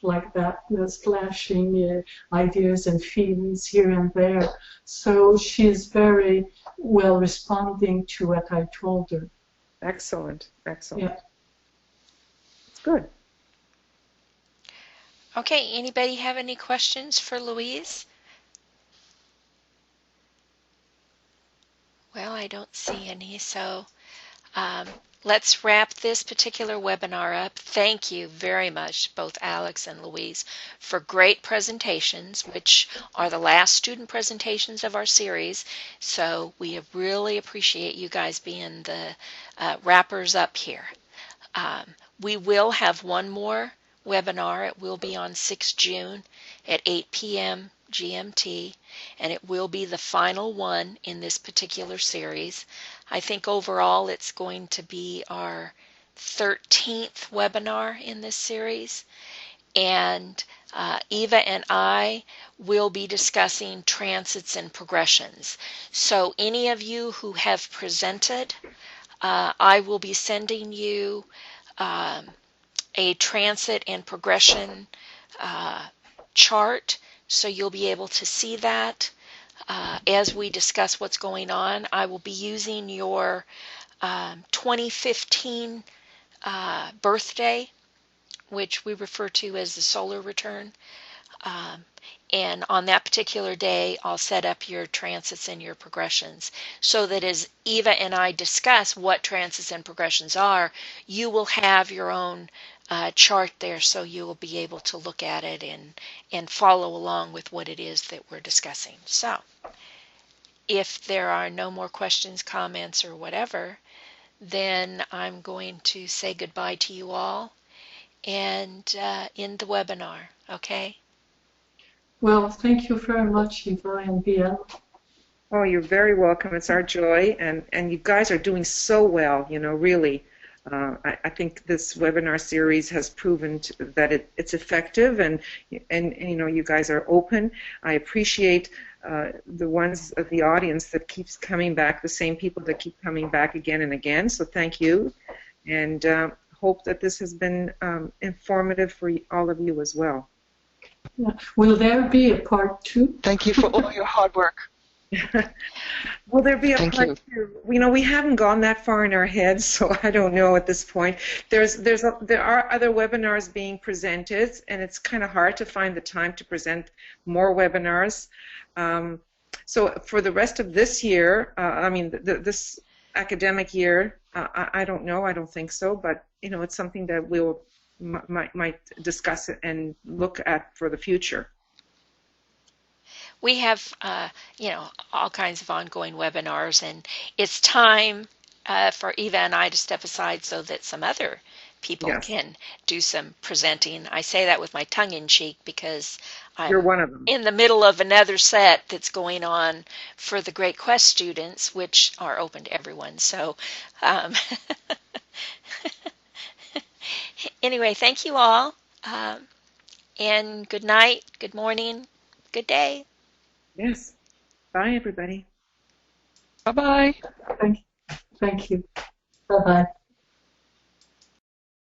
like that, splashing ideas and feelings here and there. So she's very well responding to what I told her. Excellent. Yeah. It's good. Okay, anybody have any questions for Louise? Well, I don't see any, so let's wrap this particular webinar up. Thank you very much, both Alex and Louise, for great presentations, which are the last student presentations of our series. So we really appreciate you guys being the wrappers up here. We will have one more webinar. It will be on 6 June at 8 p.m. GMT, and it will be the final one in this particular series. I think overall it's going to be our 13th webinar in this series, and Eva and I will be discussing transits and progressions. So any of you who have presented, I will be sending you a transit and progression chart, so you'll be able to see that as we discuss what's going on. I will be using your 2015 birthday, which we refer to as the solar return. And on that particular day, I'll set up your transits and your progressions so that as Eva and I discuss what transits and progressions are, you will have your own chart there, so you will be able to look at it and follow along with what it is that we're discussing. So if there are no more questions, comments, or whatever, then I'm going to say goodbye to you all and end the webinar, okay? Well, thank you very much, Eva and Bia. Oh, you're very welcome. It's our joy, and you guys are doing so well, really. I think this webinar series has proven that it's effective, and you guys are open. I appreciate the ones of the audience that keeps coming back, the same people that keep coming back again and again, so thank you, and hope that this has been informative for all of you as well. Yeah. Will there be a part 2? Thank you for all your hard work. Will there be a Thank part 2? We haven't gone that far in our heads, so I don't know at this point. There are other webinars being presented, and it's kind of hard to find the time to present more webinars. So for the rest of this year, this academic year, I don't know. I don't think so, but it's something that we'll might discuss and look at for the future. We have, all kinds of ongoing webinars, and it's time for Eva and I to step aside so that some other people can do some presenting. I say that with my tongue in cheek because You're one of them. in the middle of another set that's going on for the Great Quest students, which are open to everyone. So anyway, thank you all, and good night, good morning, good day. Yes. Bye, everybody. Bye-bye. Thank you. Bye-bye.